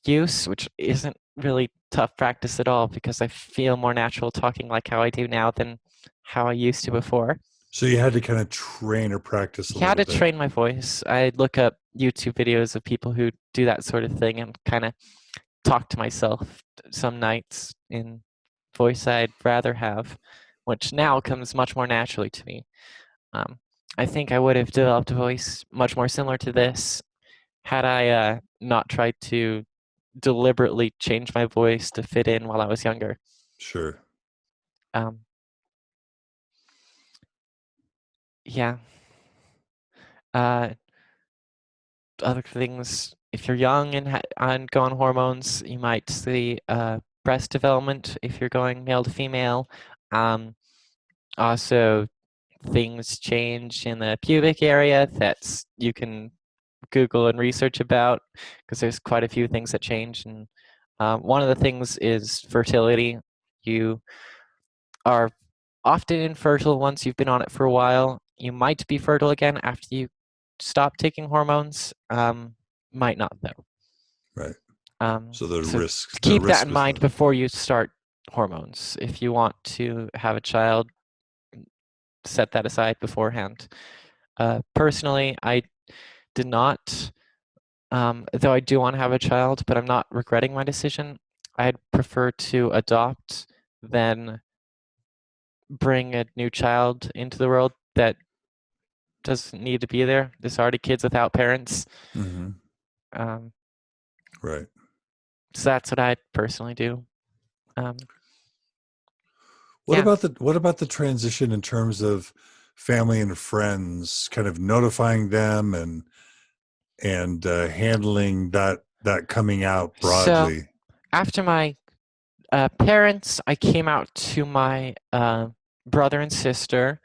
use, which isn't really tough practice at all because I feel more natural talking like how I do now than how I used to before. So you had to kind of train or practice a Yeah, little to bit. train my voice, I look up YouTube videos of people who do that sort of thing and kind of talk to myself some nights in voice I'd rather have, which now comes much more naturally to me. Um, I think I would have developed a voice much more similar to this had I not tried to deliberately change my voice to fit in while I was younger. Sure. Um, yeah. Uh, other things, if you're young and go on hormones, you might see breast development if you're going male to female. Um, Also, things change in the pubic area that's you can Google and research about because there's quite a few things that change. And one of the things is fertility. You are often infertile once you've been on it for a while. You might be fertile again after you stop taking hormones. Might not though. Right. Um, So there's so risks. There are keep that risks in with mind that. before you start hormones. If you want to have a child, set that aside beforehand. Personally, I did not, though I do want to have a child, but I'm not regretting my decision. I'd prefer to adopt than bring a new child into the world that doesn't need to be there. There's already kids without parents. Hmm. Um, Right. so that's what I personally do. Um, What yeah, about the transition in terms of family and friends, kind of notifying them and handling that coming out So broadly? after my parents, I came out to my brother and sister.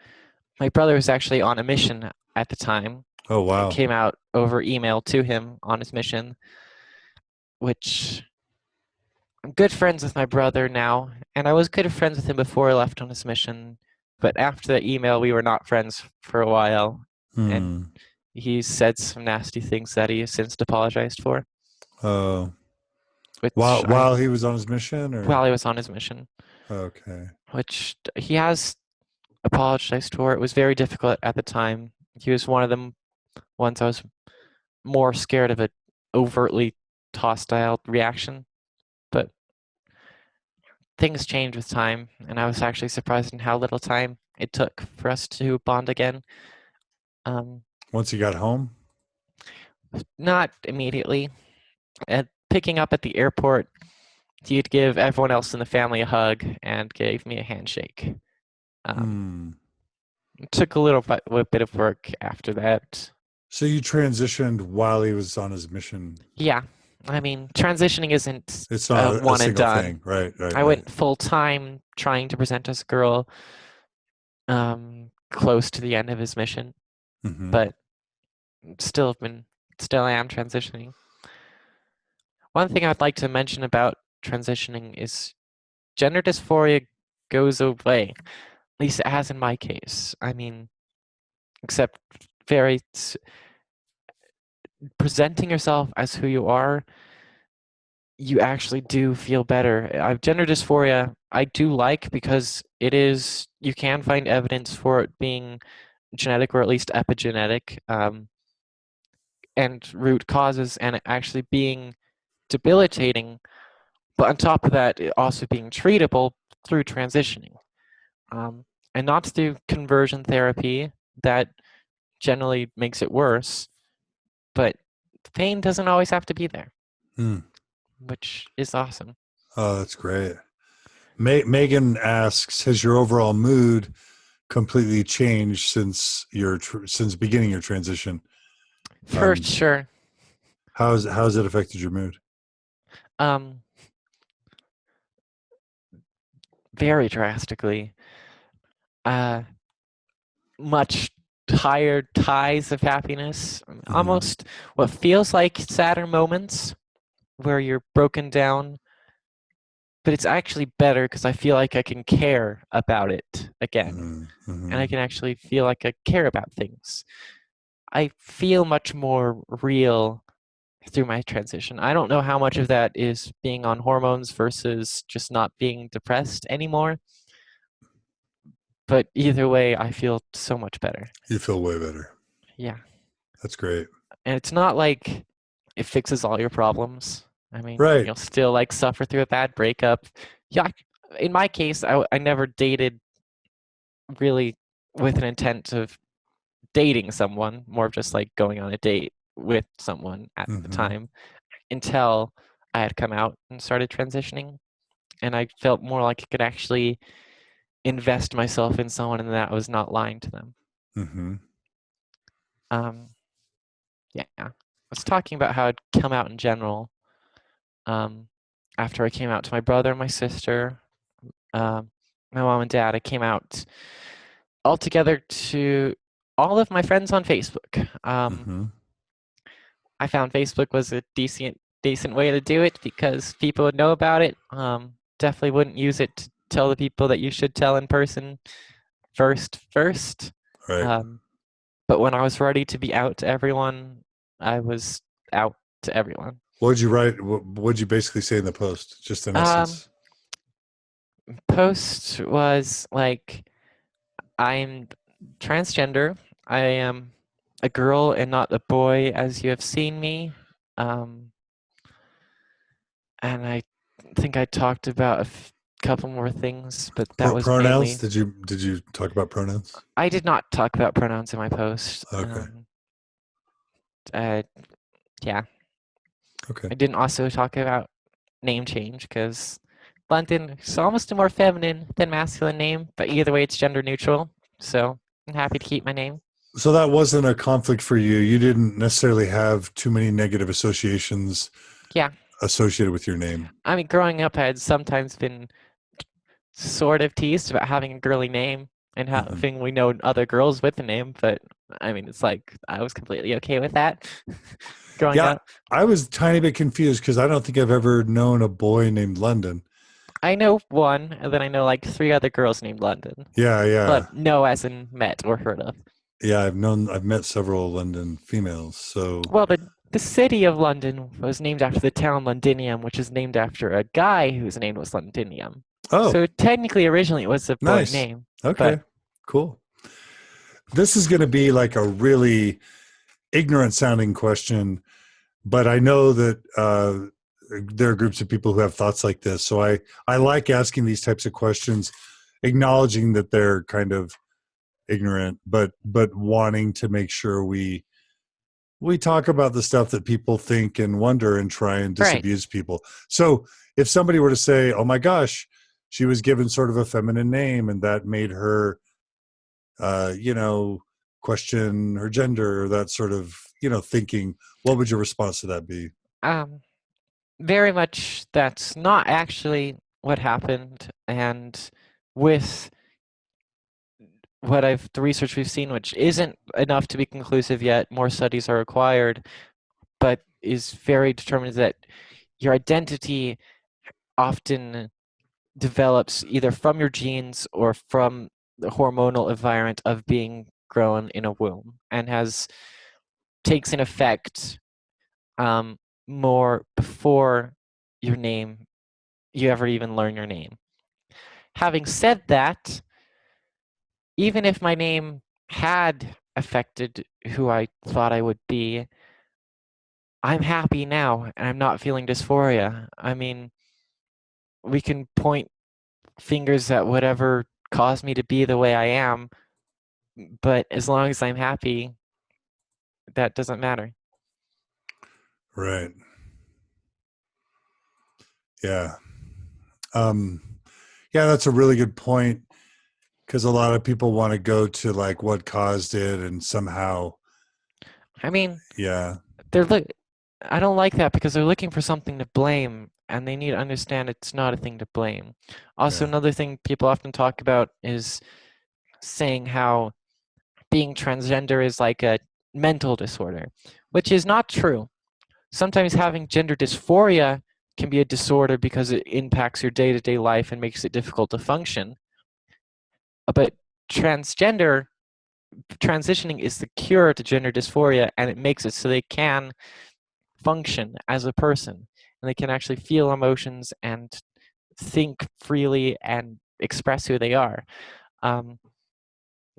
My brother was actually on a mission at the time. Oh I wow. came out over email to him on his mission, which I'm good friends with my brother now, and I was good friends with him before I left on his mission. But after the email, we were not friends for a while, and Hmm. he said some nasty things that he has since apologized for, Oh, which while he was on his mission, while or he was on his mission, okay. which he has apologized for. It was very difficult at the time. He was one of them ones I was more scared of an overtly hostile reaction, but things change with time, and I was actually surprised in how little time it took for us to bond again. Um, Once he got home. Not immediately. Picking up at the airport, he'd give everyone else in the family a hug and gave me a handshake. Um, Hmm. it took a bit of work after that. So you transitioned while he was on his mission. Yeah, I mean, transitioning isn't It's a not a one and single done. thing, right? Right, I right. went full time trying to present as a girl, close to the end of his mission, Mm-hmm. but still still am transitioning. One thing I'd like to mention about transitioning is gender dysphoria goes away. At least it has in my case. I mean, except very presenting yourself as who you are, you actually do feel better. Gender dysphoria, I do like because you can find evidence for it being genetic or at least epigenetic, and root causes, and it actually being debilitating. But on top of that, it also being treatable through transitioning, and not through conversion therapy that generally makes it worse. But the pain doesn't always have to be there, Hmm. which is awesome. Oh, that's great. Megan asks, has your overall mood completely changed since since beginning your transition? For Um, sure. how's it affected your mood? Um, Very drastically. Uh, Much higher highs of happiness. Mm-hmm. Almost what feels like sadder moments where you're broken down, but it's actually better because I feel like I can care about it again, and Mm-hmm. I can actually feel like I care about things. I feel much more real through my transition. I don't know how much of that is being on hormones versus just not being depressed anymore, but either way, I feel so much better. You feel way better. Yeah. That's great. And it's not like it fixes all your problems. I mean, Right. you'll still like suffer through a bad breakup. Yeah, in my case, I never dated really with an intent of dating someone, more of just like going on a date with someone at the Mm-hmm. time until I had come out and started transitioning. And I felt more like I could actually invest myself in someone and that I was not lying to them. Mm-hmm. Um, yeah. I was talking about how I'd come out in general. Um, After I came out to my brother and my sister, um, my mom and dad, I came out altogether to all of my friends on Facebook. Mm-hmm. I found Facebook was a decent way to do it because people would know about it. Definitely wouldn't use it to tell the people that you should tell in person first. Right. Um, but when I was ready to be out to everyone, I was out to everyone. What did you write? What did you basically say in the post? Just in Um, essence. Post was like, I'm transgender. I am a girl and not a boy, as you have seen me. Um, and I think I talked about couple more things, but that was Pronouns? mainly. Did you talk about pronouns? I did not talk about pronouns in my post. Okay. Uh, yeah, Okay. I didn't also talk about name change because London is almost a more feminine than masculine name, but either way, it's gender neutral. So I'm happy to keep my name. So that wasn't a conflict for you. You didn't necessarily have too many negative associations Yeah. associated with your name. I mean, growing up, I had sometimes been sort of teased about having a girly name and Mhm. having we know other girls with the name, but I mean, it's like I was completely okay with that growing Yeah, up. I was a tiny bit confused because I don't think I've ever known a boy named London. I know one, and then I know like three other girls named London, Yeah, yeah, but no as in met or heard of. yeah. I've met several London females. So, Well, the city of London was named after the town Londinium, which is named after a guy whose name was Londinium. oh, So technically, originally, it was a boy nice. name, but Okay, cool. This is going to be like a really ignorant sounding question, but I know that there are groups of people who have thoughts like this. So I like asking these types of questions, acknowledging that they're kind of ignorant, but wanting to make sure we talk about the stuff that people think and wonder and try and right. disabuse people. So if somebody were to say, "Oh my gosh, she was given sort of a feminine name and that made her, you know, question her gender," or that sort of, thinking, what would your response to that be? Um, Very much that's not actually what happened, and with the research we've seen, which isn't enough to be conclusive yet, more studies are required, but is very determined that your identity often develops either from your genes or from the hormonal environment of being grown in a womb, and has takes an effect um, more before your name you ever even learn your name. Having said that, even if my name had affected who I thought I would be, I'm happy now and I'm not feeling dysphoria. I mean, we can point fingers at whatever caused me to be the way I am, but as long as I'm happy, that doesn't matter. Right. Yeah. Um, yeah, that's a really good point because a lot of people want to go to like what caused it and somehow, I mean, yeah, they're look I don't like that because they're looking for something to blame and they need to understand it's not a thing to blame. Also, yeah, another thing people often talk about is saying how being transgender is like a mental disorder, which is not true. Sometimes having gender dysphoria can be a disorder because it impacts your day-to-day life and makes it difficult to function. But transgender transitioning is the cure to gender dysphoria, and it makes it so they can function as a person and they can actually feel emotions and think freely and express who they are. Um,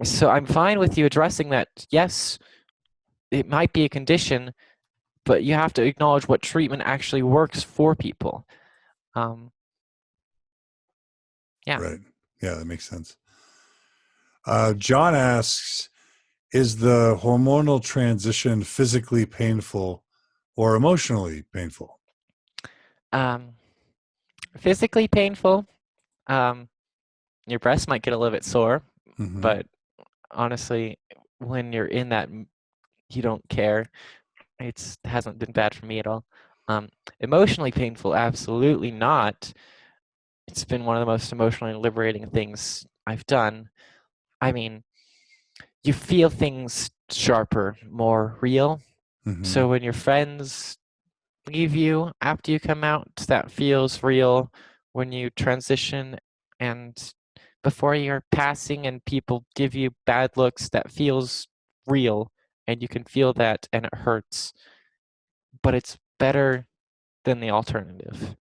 so I'm fine with you addressing that. Yes, it might be a condition, but you have to acknowledge what treatment actually works for people. Um, yeah. right. Yeah, that makes sense. John asks, is the hormonal transition physically painful or emotionally painful? Um, Physically painful. Um, your breast might get a little bit sore, Mm-hmm. but honestly, when you're in that, you don't care. It hasn't been bad for me at all. Um, Emotionally painful, absolutely not. It's been one of the most emotionally liberating things I've done. I mean, you feel things sharper, more real. Mm-hmm. So when your friends leave you after you come out, that feels real. When you transition and before you're passing and people give you bad looks, that feels real. And you can feel that and it hurts. But it's better than the alternative.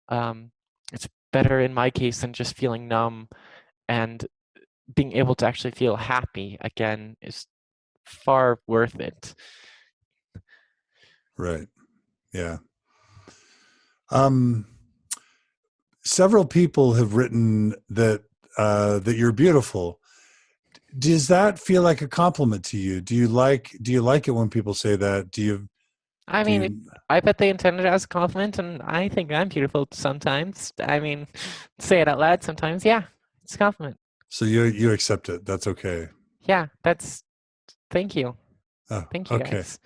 Um, it's better in my case than just feeling numb, and being able to actually feel happy again is far worth it. Right. Yeah. Um, Several people have written that you're beautiful. Does that feel like a compliment to you? Do you like it when people say that? I Do mean, you I bet they intended it as a compliment, and I think I'm beautiful sometimes. I mean, say it out loud sometimes. Yeah, it's a compliment. so you accept it? That's okay. Yeah, that's thank you. Oh, Thank you okay. guys.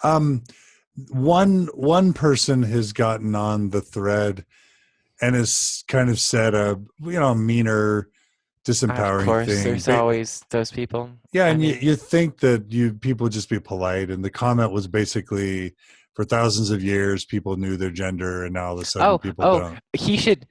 Um, one person has gotten on the thread and has kind of said a meaner, Of disempowering course, thing. there's always those people. Yeah, I and you, mean, you think that people just be polite, and the comment was basically, for thousands of years people knew their gender, and now all of a sudden oh, people oh, don't. he should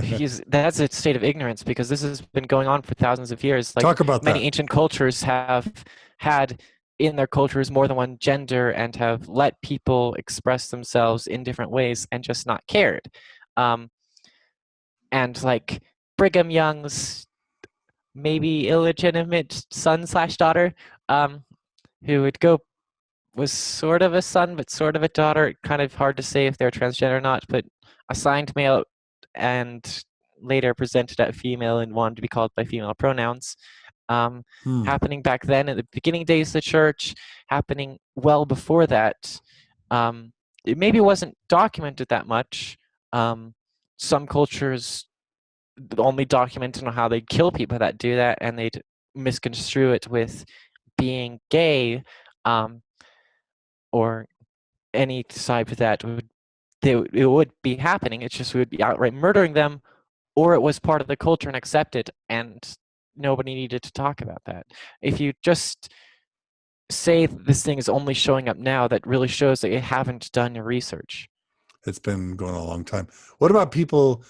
he's that's a state of ignorance because this has been going on for thousands of years. Like Talk about many that. ancient cultures have had in their cultures more than one gender and have let people express themselves in different ways and just not cared. Um, and like Brigham Young's maybe illegitimate son slash daughter, um, who would go was sort of a son but sort of a daughter. Kind of hard to say if they're transgender or not, but assigned male and later presented as female and wanted to be called by female pronouns. Um, Hmm. Happening back then in the beginning days of the church, happening well before that. It maybe wasn't documented that much. Some cultures only documented on how they'd kill people that do that, and they'd misconstrue it with being gay, um, or any type that it would be happening. It's just we would be outright murdering them, or it was part of the culture and accepted, and nobody needed to talk about that. If you just say this thing is only showing up now, that really shows that you haven't done your research. It's been going on a long time. What about people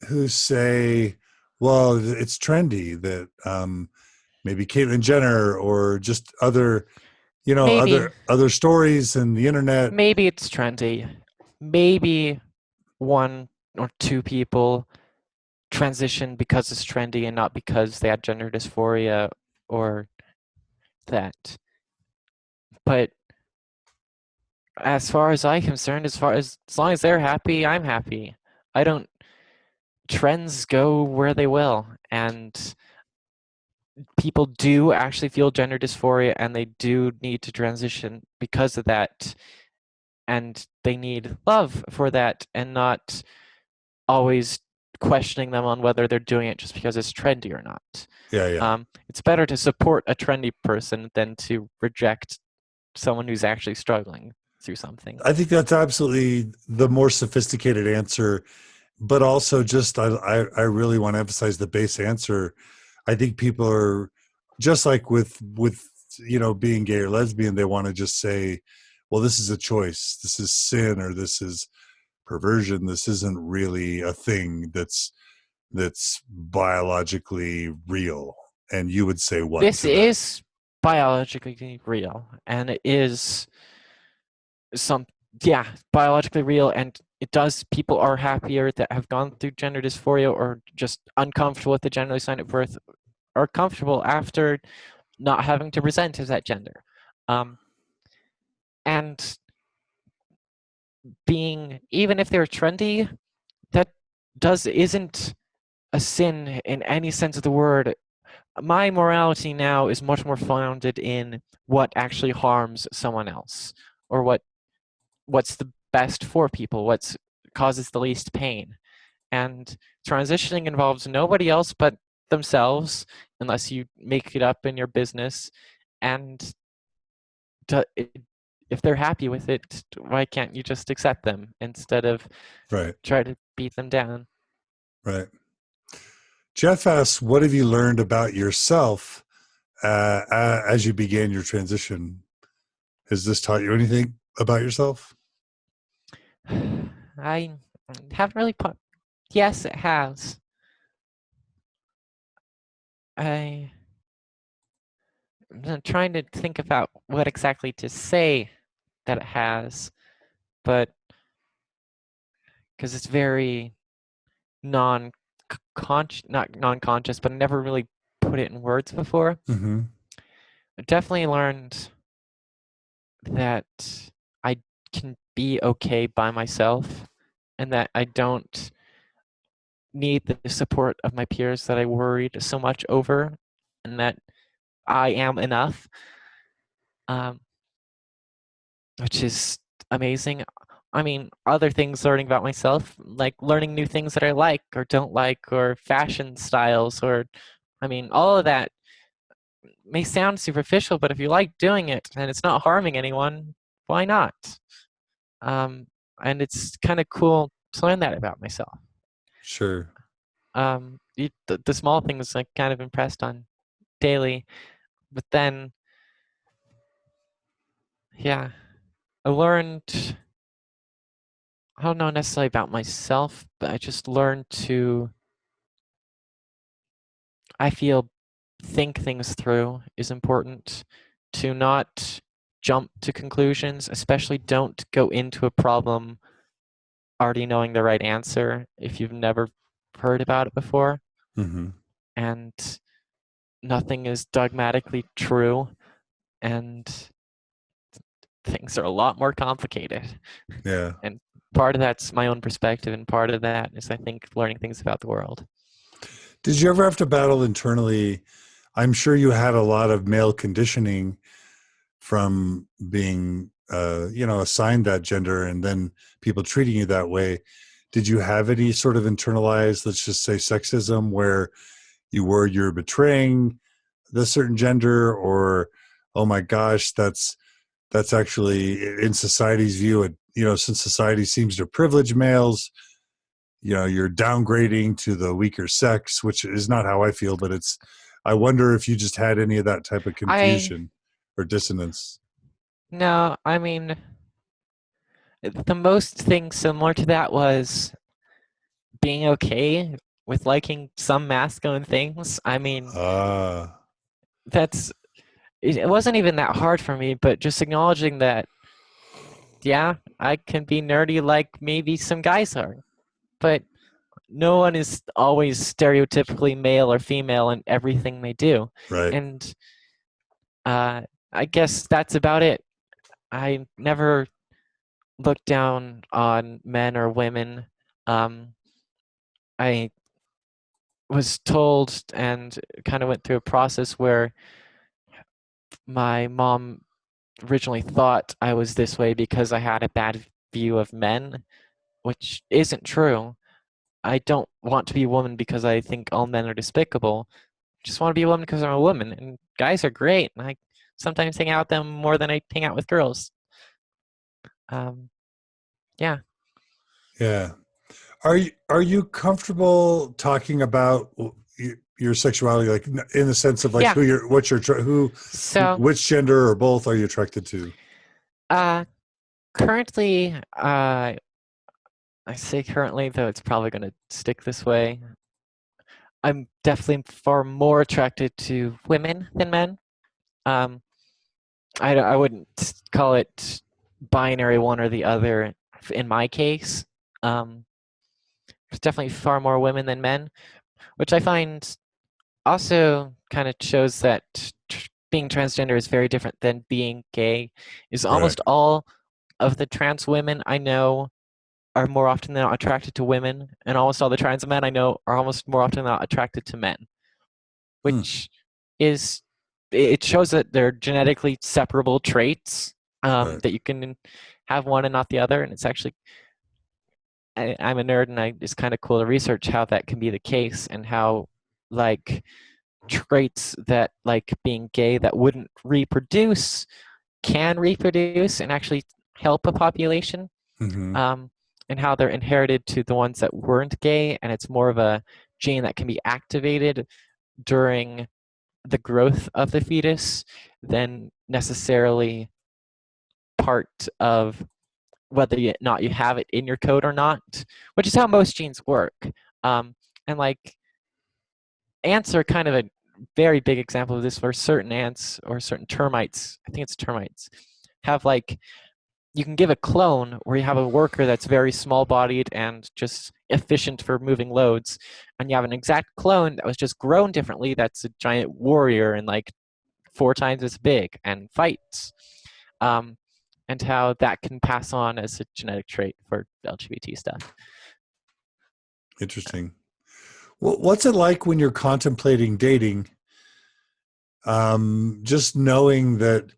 who say, well, it's trendy that maybe Caitlyn Jenner or just other, Maybe, other stories and the internet. maybe it's trendy. Maybe one or two people transition because it's trendy and not because they had gender dysphoria or that. But as far as I'm concerned, as long as they're happy, I'm happy. I don't trends go where they will, and people do actually feel gender dysphoria and they do need to transition because of that, and they need love for that and not always questioning them on whether they're doing it just because it's trendy or not. Yeah, yeah. It's better to support a trendy person than to reject someone who's actually struggling through something. I think that's absolutely the more sophisticated answer, but also just I really want to emphasize the base answer. I think people are just like with being gay or lesbian, they want to just say, well, this is a choice, this is sin, or this is perversion. This isn't really a thing that's biologically real. And you would say what This to that? is biologically real, and it is some yeah biologically real, and it does. People are happier that have gone through gender dysphoria or just uncomfortable with the gender they assigned at birth, are comfortable after not having to present as that gender. And being, even if they're trendy, that isn't a sin in any sense of the word. My morality now is much more founded in what actually harms someone else, or what's the best for people, what causes the least pain. And transitioning involves nobody else but themselves, unless you make it up in your business. And to, if they're happy with it, why can't you just accept them instead of Right, try to beat them down? right. Jeff asks, what have you learned about yourself as you began your transition? Has this taught you anything about yourself? I haven't really put. Yes, it has. I'm trying to think about what exactly to say that it has, but because it's very non not non-conscious, but I never really put it in words before. Mm-hmm. I definitely learned that I can be okay by myself and that I don't need the support of my peers that I worried so much over, and that I am enough, um, which is amazing. I mean, other things learning about myself, like learning new things that I like or don't like, or fashion styles, or I mean, all of that may sound superficial, but if you like doing it and it's not harming anyone, why not? And it's kind of cool to learn that about myself. Sure. The small things I kind of impressed on daily, but then, yeah, I learned, I don't know necessarily about myself, but I just learned to, I feel, think things through is important, to not jump to conclusions, especially don't go into a problem already knowing the right answer if you've never heard about it before. Mm-hmm. And nothing is dogmatically true, and things are a lot more complicated. Yeah. And part of that's my own perspective, and part of that is, I think, learning things about the world. Did you ever have to battle internally? I'm sure you had a lot of male conditioning from being, assigned that gender and then people treating you that way. Did you have any sort of internalized, let's just say, sexism where you're betraying the certain gender, or, oh my gosh, that's actually in society's view, since society seems to privilege males, you're downgrading to the weaker sex, which is not how I feel, but I wonder if you just had any of that type of I confusion or dissonance. No, I mean, the most thing similar to that was being okay with liking some masculine things. I mean, Ah, that's it wasn't even that hard for me, but just acknowledging that, yeah, I can be nerdy like maybe some guys are, but no one is always stereotypically male or female in everything they do. right. And uh, I guess that's about it. I never looked down on men or women. I was told and kind of went through a process where my mom originally thought I was this way because I had a bad view of men, which isn't true. I don't want to be a woman because I think all men are despicable. I just want to be a woman because I'm a woman, and guys are great, and I sometimes hang out with them more than I hang out with girls. Um, yeah. Yeah. Are you comfortable talking about your sexuality, like in the sense of like Yeah. So, which gender or both are you attracted to? uh, currently, I say currently, though it's probably going to stick this way. I'm definitely far more attracted to women than men. Um, I wouldn't call it binary one or the other in my case. Um, there's definitely far more women than men, which I find also kind of shows that being transgender is very different than being gay. Is Right. almost all of the trans women I know are more often than not attracted to women, and almost all the trans men I know are almost more often than not attracted to men, Hmm. which is, it shows that they're genetically separable traits, Right. that you can have one and not the other. And it's actually, I'm a nerd, and it's kind of cool to research how that can be the case, and how like traits that, like being gay, that wouldn't reproduce can reproduce and actually help a population, Mm-hmm. um, and how they're inherited to the ones that weren't gay, and it's more of a gene that can be activated during the growth of the fetus than necessarily part of whether or not you have it in your code or not, which is how most genes work. And like ants are kind of a very big example of this, where certain ants or certain termites, I think it's termites, have like, you can give a clone where you have a worker that's very small bodied and just efficient for moving loads, and you have an exact clone that was just grown differently that's a giant warrior and like 4 times as big and fights, um, and how that can pass on as a genetic trait for LGBT stuff. Interesting. Well, what's it like when you're contemplating dating? Just knowing that,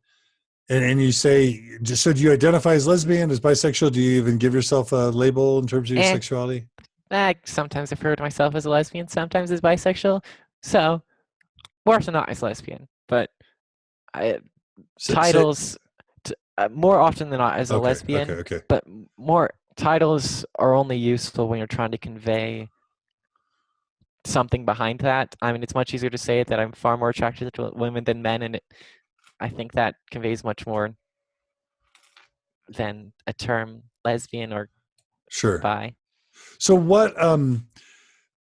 and you say, just so do you identify as lesbian, as bisexual? Do you even give yourself a label in terms of your And sexuality? I sometimes refer to myself as a lesbian, sometimes as bisexual. So more often than not as lesbian, but I, Say, titles more often than not as a okay, lesbian, okay. but more titles are only useful when you're trying to convey something behind that. I mean, it's much easier to say that I'm far more attracted to women than men, and I think that conveys much more than a term lesbian or Sure. bi. So what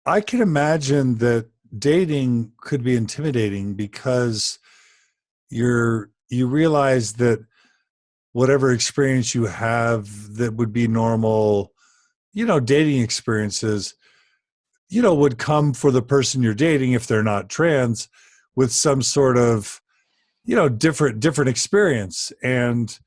I can imagine that dating could be intimidating because you realize that whatever experience you have that would be normal, dating experiences, would come for the person you're dating if they're not trans with some sort of, different experience. And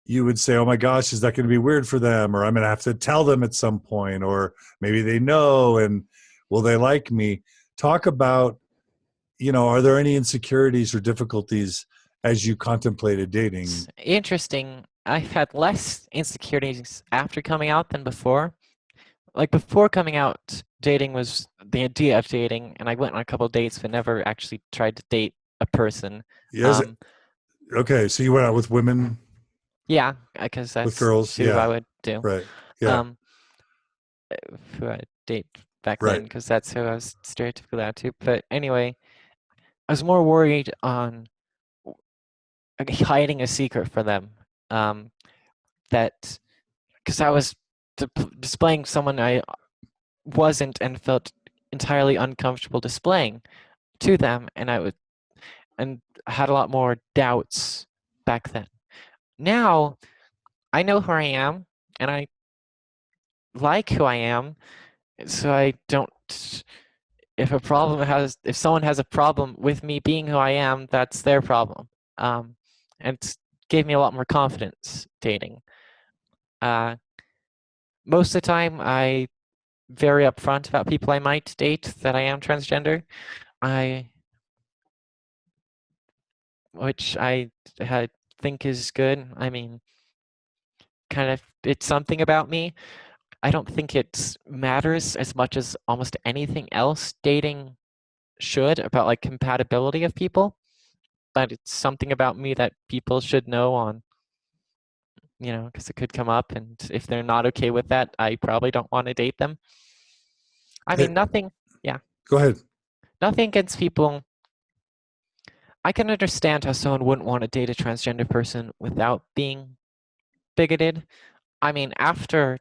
you would say, oh my gosh, is that going to be weird for them? Or I'm going to have to tell them at some point, or maybe they know, and will they like me? Talk about, are there any insecurities or difficulties as you contemplated dating? It's interesting. I've had less insecurities after coming out than before. Like before coming out, dating was the idea of dating, and I went on a couple of dates, but never actually tried to date a person. Yes. Um, Okay. So you went out with women, yeah, because with that's girls? who I Yeah. would do. Right. Yeah. Um, who I date back then, Right. because that's who I was stereotypically out to. But anyway, I was more worried on hiding a secret for them. That because I was displaying someone I wasn't and felt entirely uncomfortable displaying to them, and I had a lot more doubts back then. Now I know who I am, and I like who I am, so I don't. If someone has a problem with me being who I am, that's their problem. And it gave me a lot more confidence dating. Uh, most of the time, I very upfront about people I might date that I am transgender. I which I think is good. I mean, kind of it's something about me. I don't think it matters as much as almost anything else dating should about like compatibility of people, but it's something about me that people should know on, because it could come up, and if they're not okay with that, I probably don't want to date them. I Hey, mean, nothing, yeah, go ahead. nothing against people. I can understand how someone wouldn't want to date a transgender person without being bigoted. I mean, after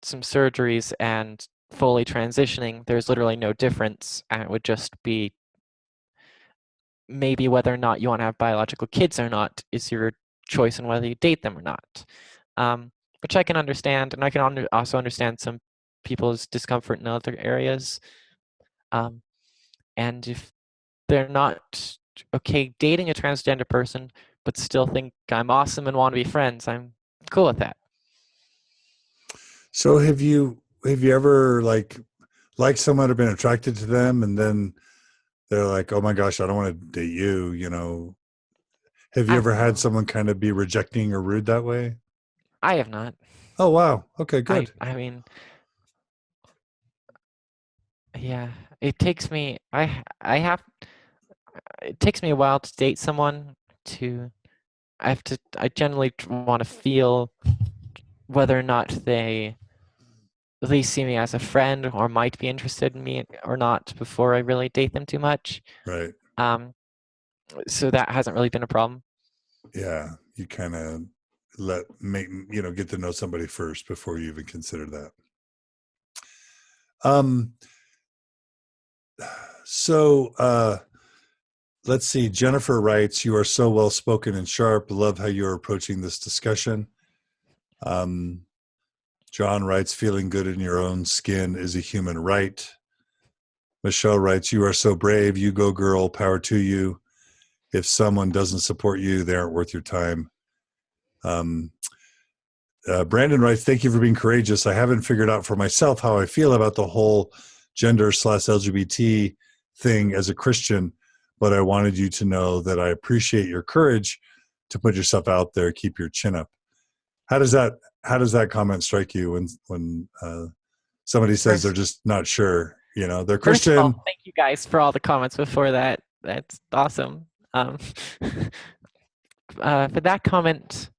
some surgeries and fully transitioning, there's literally no difference, and it would just be maybe whether or not you want to have biological kids or not is your choice on whether you date them or not, which I can understand, and I can also understand some people's discomfort in other areas. Um, and if they're not okay dating a transgender person, but still think I'm awesome and want to be friends, I'm cool with that. So have you ever liked someone or been attracted to them and then they're like, oh my gosh, I don't want to date you, Have you I've ever had no, someone kind of be rejecting or rude that way? I have not. Oh wow. Okay, I good. I mean, yeah, it takes me. I have. It takes me a while to date someone. To I have to. I generally want to feel whether or not they at least see me as a friend or might be interested in me or not before I really date them too much. Right. Um, so that hasn't really been a problem. Yeah. You kind of get to know somebody first before you even consider that. Um so let's see. Jennifer writes, you are so well spoken and sharp. Love how you're approaching this discussion. Um John writes, feeling good in your own skin is a human right. Michelle writes, you are so brave. You go, girl. Power to you. If someone doesn't support you, they aren't worth your time. Um, Brandon writes, thank you for being courageous. I haven't figured out for myself how I feel about the whole gender/LGBT thing as a Christian, but I wanted you to know that I appreciate your courage to put yourself out there, keep your chin up. How does that comment strike you when somebody says they're First, just not sure? They're first of all, Christian. thank you guys for all the comments before that. That's awesome. Um, for that comment,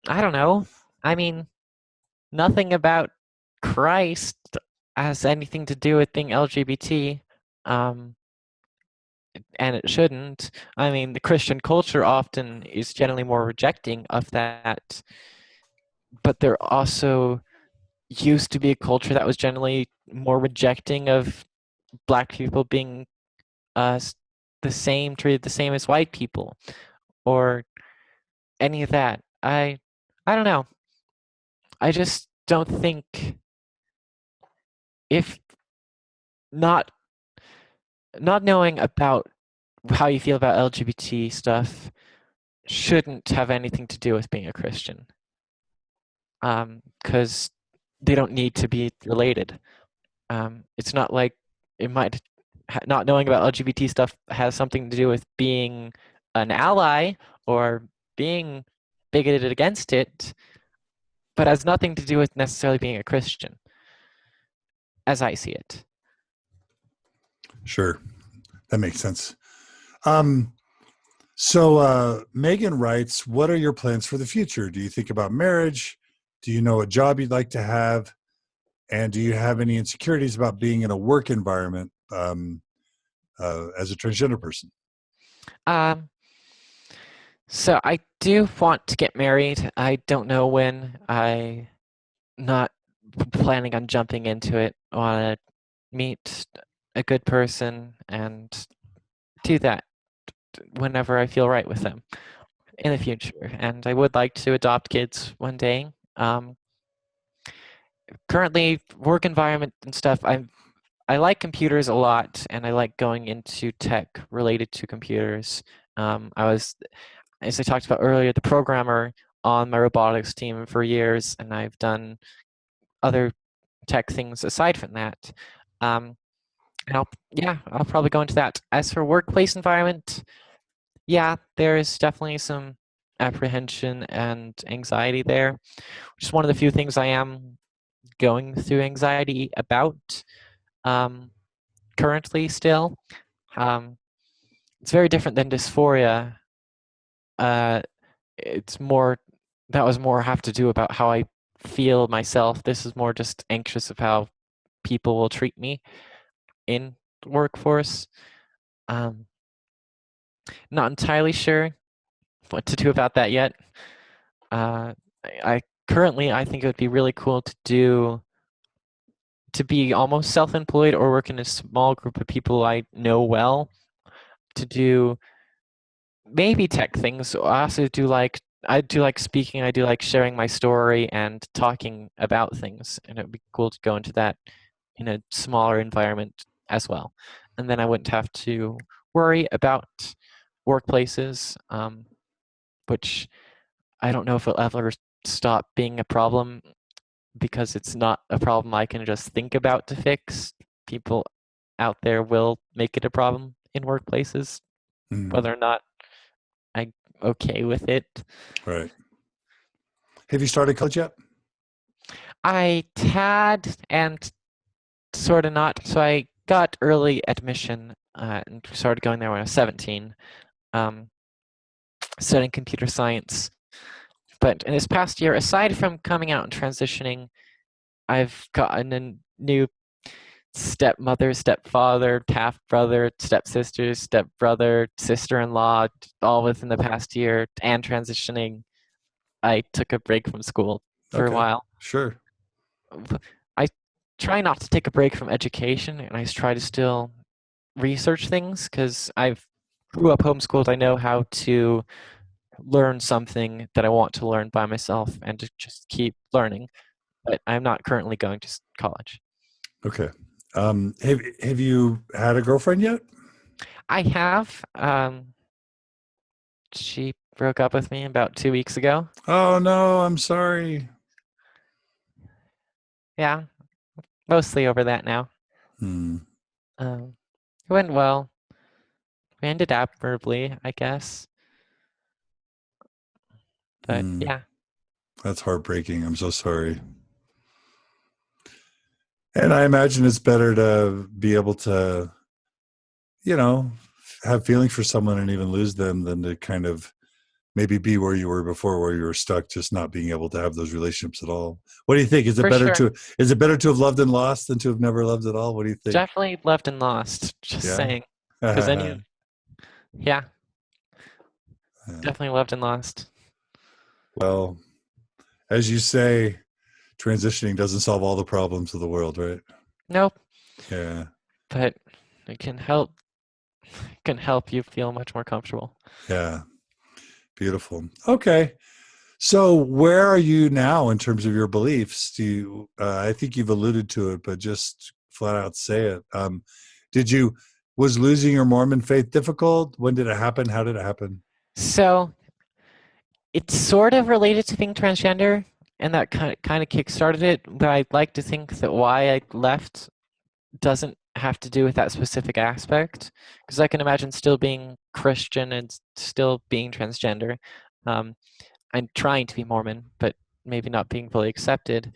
I don't know. I mean, nothing about Christ has anything to do with being LGBT, um, and it shouldn't. I mean, the Christian culture often is generally more rejecting of that, but there also used to be a culture that was generally more rejecting of black people being uh, treated the same as white people, or any of that. I don't know. I just don't think if not not knowing about how you feel about LGBT stuff shouldn't have anything to do with being a Christian, because they don't need to be related. It's not like it might not knowing about LGBT stuff has something to do with being an ally or being bigoted against it, but has nothing to do with necessarily being a Christian, as I see it. Sure, that makes sense. Um, so Megan writes, what are your plans for the future? Do you think about marriage? Do you know a job you'd like to have? And do you have any insecurities about being in a work environment as a transgender person? Um, so I do want to get married. I don't know when. I not planning on jumping into it. I want to meet a good person and do that whenever I feel right with them in the future. And I would like to adopt kids one day. Currently, work environment and stuff, I like computers a lot, and I like going into tech related to computers. I was, as I talked about earlier, the programmer on my robotics team for years, and I've done other tech things aside from that. Um, and I'll probably go into that. As for workplace environment, yeah, there is definitely some apprehension and anxiety there, which is one of the few things I am going through anxiety about currently still. Um, it's very different than dysphoria. Uh, it's more that was more have to do about how I feel myself. This is more just anxious of how people will treat me in the workforce. Um, not entirely sure what to do about that yet. I currently I think it would be really cool to be almost self-employed or work in a small group of people I know well to do maybe tech things. I do like speaking, I do like sharing my story and talking about things, and it would be cool to go into that in a smaller environment as well. And then I wouldn't have to worry about workplaces, which I don't know if it'll ever stop being a problem because it's not a problem I can just think about to fix. People out there will make it a problem in workplaces, Mm, whether or not I'm okay with it. right. Have you started college yet? I had and sort of not. So I got early admission and started going there when I was 17, um, studying computer science. But in this past year, aside from coming out and transitioning, I've gotten a new stepmother, stepfather, half brother, stepsister, stepbrother, sister-in-law, all within the past year, and transitioning. I took a break from school for a Okay, while. sure. I try not to take a break from education, and I try to still research things because I've grew up homeschooled. I know how to learn something that I want to learn by myself and to just keep learning. But I'm not currently going to college. Okay. Have you had a girlfriend yet? I have. She broke up with me about 2 weeks ago. Oh no, I'm sorry. Yeah, mostly over that now. Hmm. It went well. We ended admirably, I guess. But Hmm. yeah. That's heartbreaking. I'm so sorry. And I imagine it's better to be able to, you know, have feelings for someone and even lose them than to kind of maybe be where you were before, where you were stuck, just not being able to have those relationships at all. What do you think? For sure. Is it better to have loved and lost than to have never loved at all? What do you think? Definitely loved and lost. Just Yeah. saying. Because then you, yeah, Yeah. definitely loved and lost. Well, as you say, transitioning doesn't solve all the problems of the world, right? Nope. Yeah. But it can help you feel much more comfortable. Yeah. Beautiful. Okay. So where are you now in terms of your beliefs? Do you, I think you've alluded to it, but just flat out say it. Did you, was losing your Mormon faith difficult? When did it happen? How did it happen? So it's sort of related to being transgender, and that kind of kickstarted it. But I'd like to think that why I left doesn't have to do with that specific aspect, because I can imagine still being Christian and still being transgender. I'm trying to be Mormon, but maybe not being fully accepted.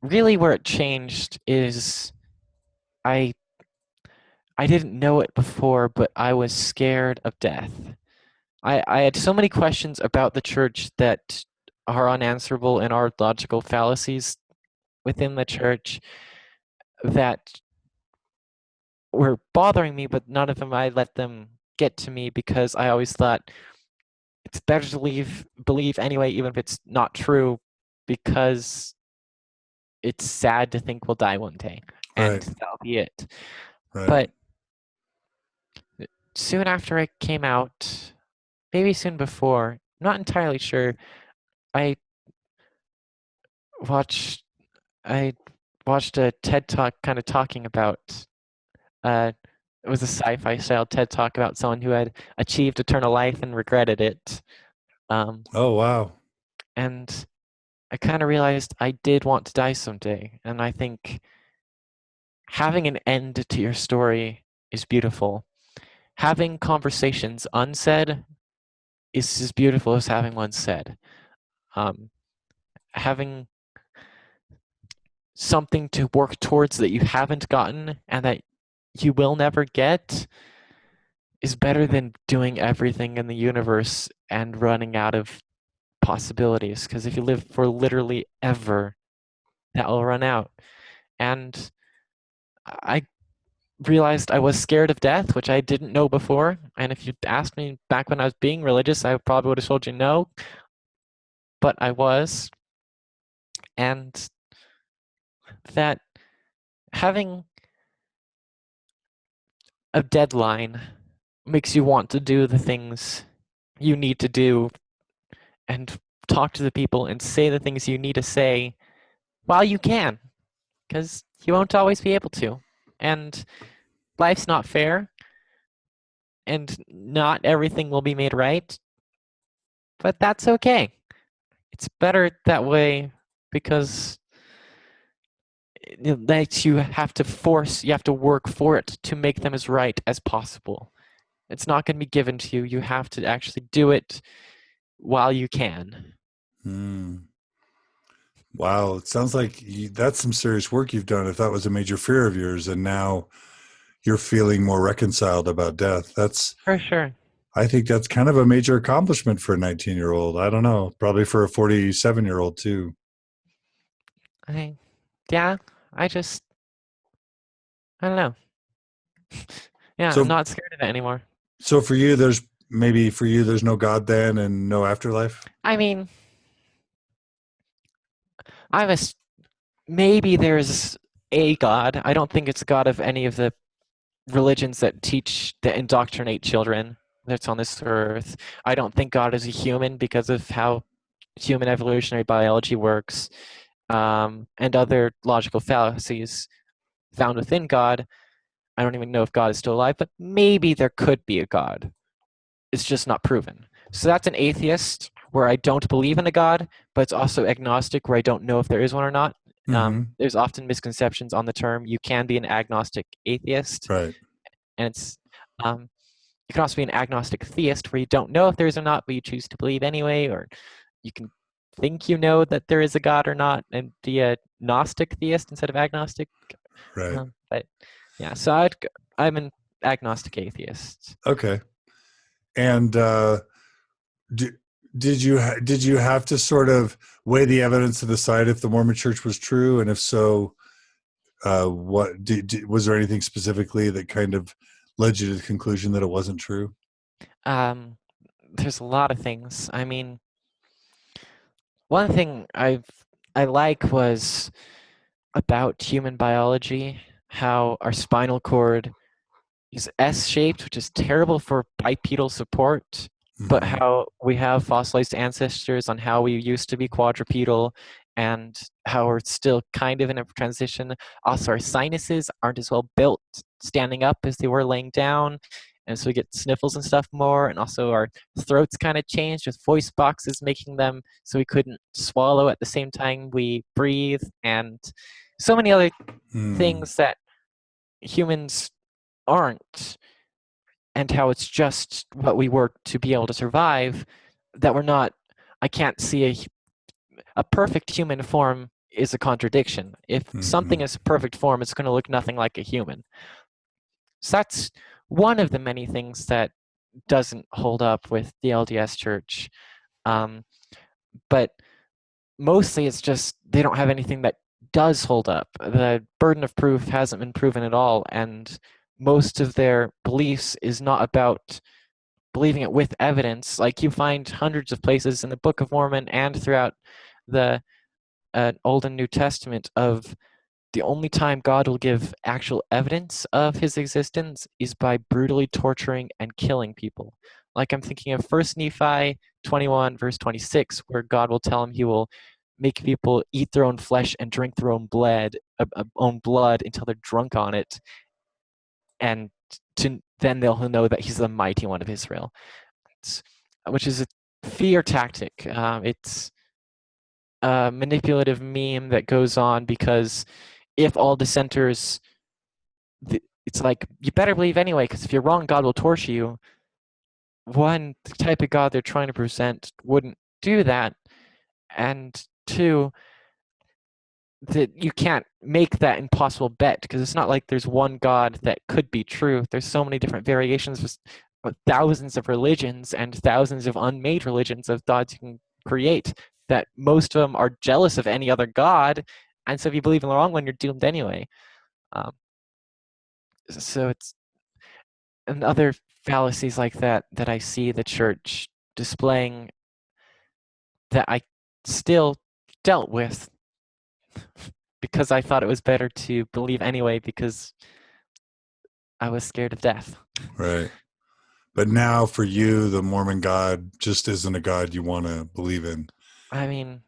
Really, where it changed is I I didn't know it before, but I was scared of death. I had so many questions about the church that are unanswerable and are logical fallacies within the church that were bothering me, but none of them I let them get to me because I always thought it's better to believe anyway, even if it's not true, because it's sad to think we'll die one day, and Right. that'll be it. Right. But soon after I came out, maybe soon before, not entirely sure, I watched I watched a TED talk kind of talking about uh it was a sci-fi style TED talk about someone who had achieved eternal life and regretted it. Um, Oh, wow. and I kind of realized I did want to die someday, and I think having an end to your story is beautiful. Having conversations unsaid is as beautiful as having one said. Um, having something to work towards that you haven't gotten and that you will never get is better than doing everything in the universe and running out of possibilities. Because if you live for literally ever, that will run out. And I realized I was scared of death, which I didn't know before. And if you'd asked me back when I was being religious, I probably would have told you no, but I was. And that having a deadline makes you want to do the things you need to do and talk to the people and say the things you need to say while you can, because you won't always be able to. And life's not fair, and not everything will be made right, but that's okay. It's better that way because it makes you have to work for it to make them as right as possible. It's not going to be given to you. You have to actually do it while you can. Hmm. Wow. It sounds like that's some serious work you've done if that was a major fear of yours. And now you're feeling more reconciled about death. For sure. I think that's kind of a major accomplishment for a 19-year-old. I don't know, probably for a 47-year-old too. I, yeah, I don't know. Yeah, I'm So, not scared of it anymore. so for you, there's no God then and no afterlife. I mean, I was maybe there's a God. I don't think it's a God of any of the religions that indoctrinate children that's on this earth. I don't think God is a human because of how human evolutionary biology works, and other logical fallacies found within God. I don't even know if God is still alive, but maybe there could be a God. It's just not proven. So that's an atheist where I don't believe in a God, but it's also agnostic where I don't know if there is one or not. Mm-hmm. There's often misconceptions on the term. You can be an agnostic atheist, Right. and it's you can also be an agnostic theist where you don't know if there is or not, but you choose to believe anyway, or you can think you know that there is a God or not and be a Gnostic theist instead of agnostic. Right. But yeah, so I'm in agnostic atheists. Okay. And did, did you have to sort of weigh the evidence to decide if the Mormon Church was true, and if so, was there anything specifically that kind of led you to the conclusion that it wasn't true? There's a lot of things. I mean, one thing I like was about human biology, how our spinal cord is S-shaped, which is terrible for bipedal support, but Mm-hmm. how we have fossilized ancestors on how we used to be quadrupedal and how we're still kind of in a transition. Also, our sinuses aren't as well built standing up as they were laying down, and so we get sniffles and stuff more. And also, our throats kind of changed with voice boxes making them so we couldn't swallow at the same time we breathe, and so many other Mm. things that humans aren't, and how it's just what we were to be able to survive, that we're not. I can't see a perfect human form is a contradiction. If Mm-hmm. something is perfect form, it's going to look nothing like a human. So that's one of the many things that doesn't hold up with the LDS Church. Um, but mostly it's just they don't have anything that does hold up. The burden of proof hasn't been proven at all, and most of their beliefs is not about believing it with evidence. Like you find hundreds of places in the Book of Mormon and throughout the Old and New Testament of the only time God will give actual evidence of his existence is by brutally torturing and killing people. Like I'm thinking of 1 Nephi 21, verse 26, where God will tell him he will make people eat their own flesh and drink their own blood until they're drunk on it, and then they'll know that he's the mighty one of Israel. Which is a fear tactic. It's a manipulative meme that goes on because if all dissenters, it's like, you better believe anyway, because if you're wrong, God will torture you. One, the type of God they're trying to present wouldn't do that. And two, that you can't make that impossible bet because it's not like there's one God that could be true. There's so many different variations with thousands of religions and thousands of unmade religions of gods you can create, that most of them are jealous of any other God. And so if you believe in the wrong one, you're doomed anyway. Um, so it's and other fallacies like that that I see the church displaying that I still dealt with because I thought it was better to believe anyway because I was scared of death. Right. But now for you, the Mormon God just isn't a God you want to believe in. I mean,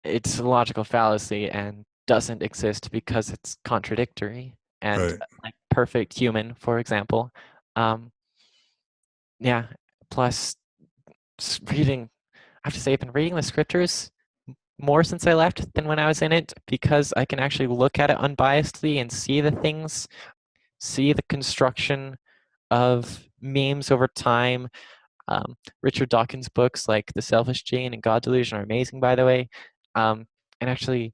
it's a logical fallacy and doesn't exist because it's contradictory and Right. like perfect human, for example. Um, yeah. Plus, reading, I have to say, I've been reading the scriptures more since I left than when I was in it because I can actually look at it unbiasedly and see the things, see the construction of memes over time. Richard Dawkins' books like The Selfish Gene and God Delusion are amazing, by the way. And actually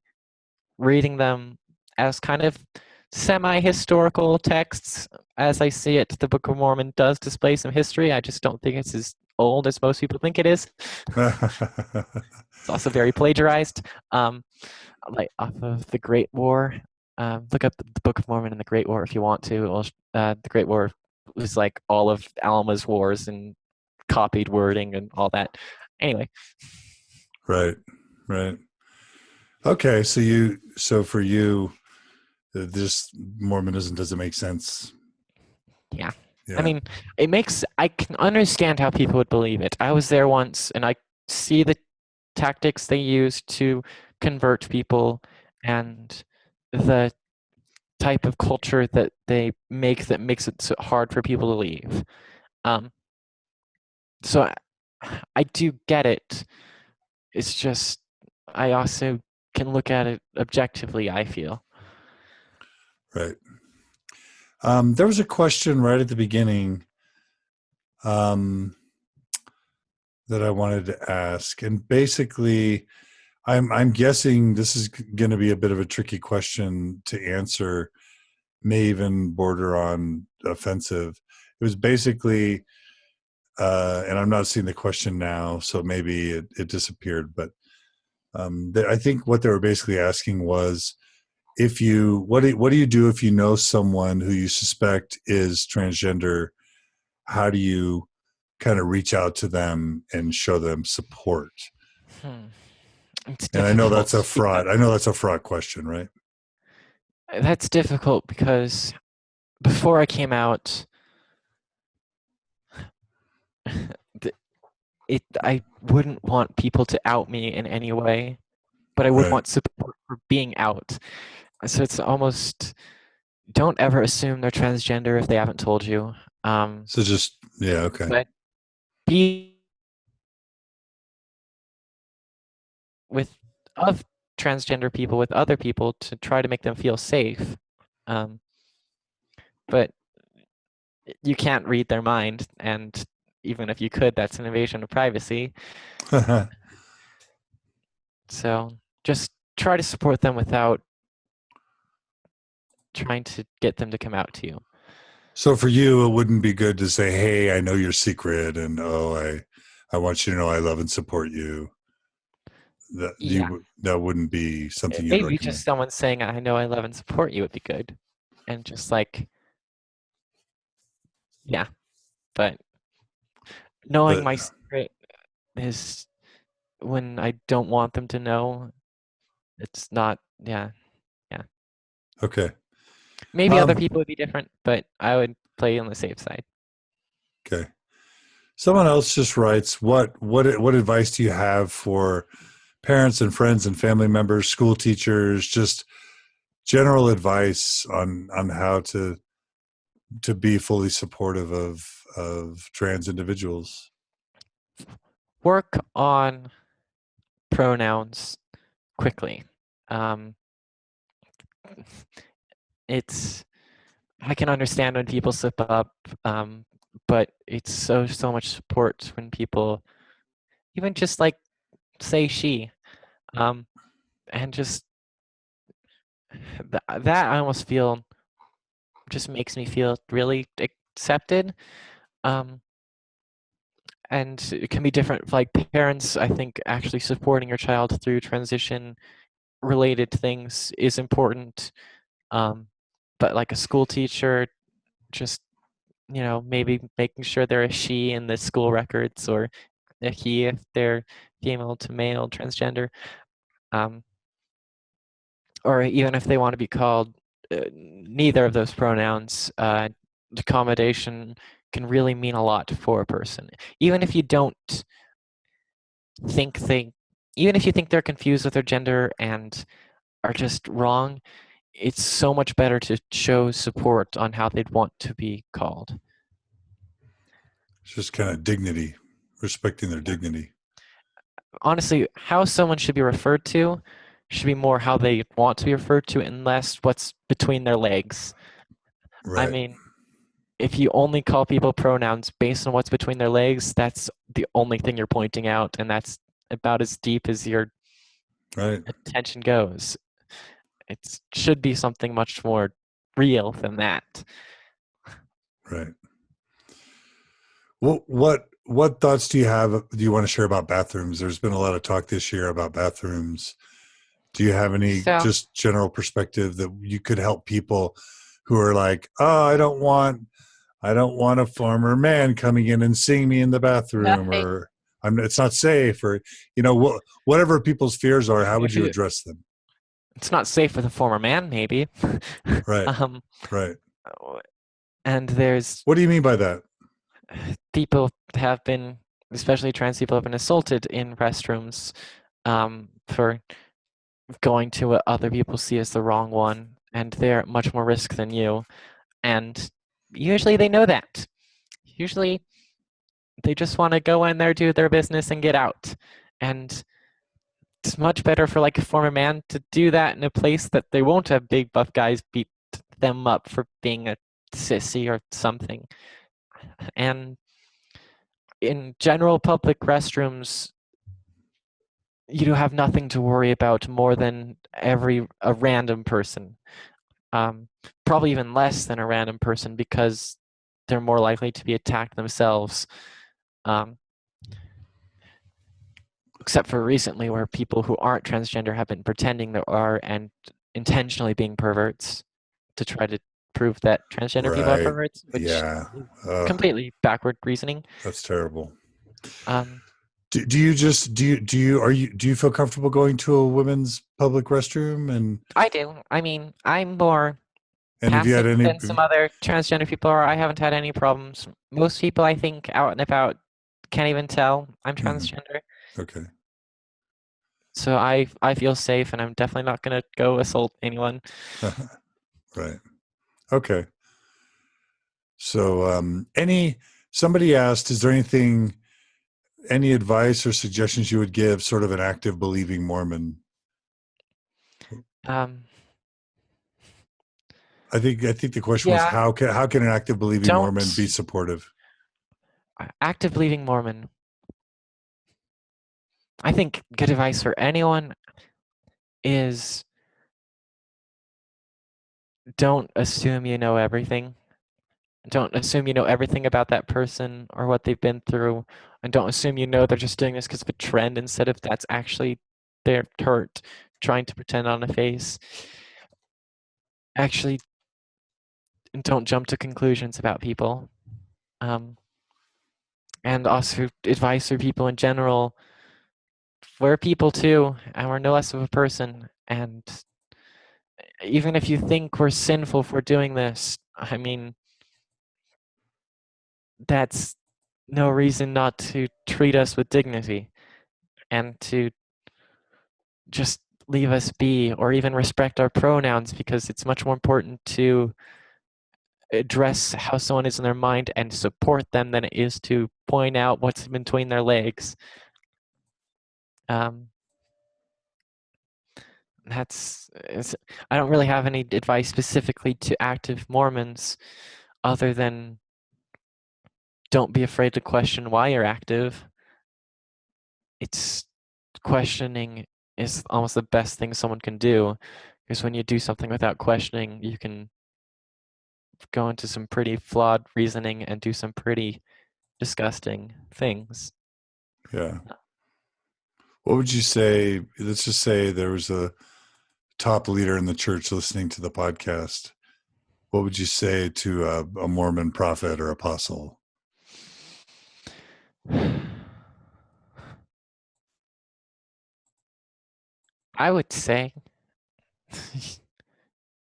reading them as kind of semi-historical texts, as I see it, the Book of Mormon does display some history. I just don't think it's as old as most people think it is. It's also very plagiarized, like off of the Great War. Look up the Book of Mormon and the Great War if you want to. The Great War was like all of Alma's wars and copied wording and all that. Anyway. Right. Right. Okay. So for you, this Mormonism doesn't make sense. Yeah. I Yeah. mean, I can understand how people would believe it. I was there once and I see the tactics they use to convert people and the type of culture that they make that makes it so hard for people to leave. Um, so I do get it. It's just, I also can look at it objectively, I feel. Right. There was a question right at the beginning um, that I wanted to ask, and basically, I'm guessing this is going to be a bit of a tricky question to answer, may even border on offensive. it was basically, and I'm not seeing the question now, so maybe it disappeared. But I think what they were basically asking was, if you what do you do if you know someone who you suspect is transgender? How do you kind of reach out to them and show them support? Hmm. It's And I know that's a difficult fraud. I because know that's a fraud question, right? that's difficult because before I came out, I wouldn't want people to out me in any way, but I would Right. want support for being out. So it's almost, don't ever assume they're transgender if they haven't told you. So just, yeah, okay. But be with of transgender people with other people to try to make them feel safe. Um, but you can't read their mind, and even if you could, that's an invasion of privacy. So just try to support them without trying to get them to come out to you. So for you, it wouldn't be good to say, "Hey, I know your secret, and oh, I want you to know I love and support you." Yeah, That wouldn't be something you'd maybe just recommend. someone saying, I know, I love, and support you would be good. And just like, yeah, but knowing But my secret is when I don't want them to know. It's not, yeah, yeah. okay, Maybe other um, people would be different, but I would play on the safe side. okay. Someone else just writes, what advice do you have for parents and friends and family members, school teachers, just general advice on how to be fully supportive of trans individuals? Work on pronouns quickly. Um, it's I can understand when people slip up, but it's so much support when people even just like say she, um, and just that I almost feel just makes me feel really accepted. Um, and it can be different. Like parents, I think actually supporting your child through transition related things is important. Um, but like a school teacher, just maybe making sure they're a she in the school records or a he if they're female to male transgender, um, or even if they want to be called neither of those pronouns. Accommodation can really mean a lot for a person, even if you don't think they, even if you think they're confused with their gender and are just wrong. It's so much better to show support on how they'd want to be called. It's just kind of dignity, respecting their Yeah. dignity. Honestly, how someone should be referred to should be more how they want to be referred to and less what's between their legs. I Right, mean, if you only call people pronouns based on what's between their legs, that's the only thing you're pointing out, and that's about as deep as your right, attention goes. It should be something much more real than that. right. What thoughts do you have? Do you want to share about bathrooms? There's been a lot of talk this year about bathrooms. Do you have any So, just general perspective that you could help people who are like, oh, I don't want a former man coming in and seeing me in the bathroom, or it's not safe, or whatever people's fears are. How would if you you, address them? it's not safe with a former man, maybe. Right, um, right. and there's What do you mean by that? people have been, especially trans people, have been assaulted in restrooms for going to what other people see as the wrong one, and they're at much more risk than you. And usually they know that. Usually they just want to go in there, do their business, and get out. And it's much better for like a former man to do that in a place that they won't have big buff guys beat them up for being a sissy or something. And in general public restrooms, you have nothing to worry about more than a random person. Probably even less than a random person because they're more likely to be attacked themselves. Except for recently, where people who aren't transgender have been pretending they are and intentionally being perverts to try to prove that transgender people are Right. perverts, which Yeah. is completely backward reasoning. That's terrible. Um, Do you feel comfortable going to a women's public restroom I do. I mean, I'm more and have you had passive any? than some other transgender people are. I haven't had any problems. Most people, I think, out and about can't even tell I'm Mhm. transgender. Okay. So I feel safe, and I'm definitely not going to go assault anyone. Right. Okay. So, somebody asked, is there any advice or suggestions you would give sort of an active believing Mormon? Um, I think the question was yeah, how can an active believing Mormon be don't supportive? active believing Mormon. I think good advice for anyone is don't assume you know everything. Don't assume you know everything about that person or what they've been through. And don't assume you know they're just doing this because of a trend instead of that's actually their hurt trying to pretend on a face. Actually, don't jump to conclusions about people. Um, and also advice for people in general. We're people too, and we're no less of a person. And even if you think we're sinful for doing this, I mean, that's no reason not to treat us with dignity and to just leave us be or even respect our pronouns, because it's much more important to address how someone is in their mind and support them than it is to point out what's between their legs. Um, I don't really have any advice specifically to active Mormons other than don't be afraid to question why you're active. It's questioning is almost the best thing someone can do, because when you do something without questioning, you can go into some pretty flawed reasoning and do some pretty disgusting things. Yeah. What would you say? Let's just say there was a top leader in the church listening to the podcast. What would you say to a Mormon prophet or apostle? I would say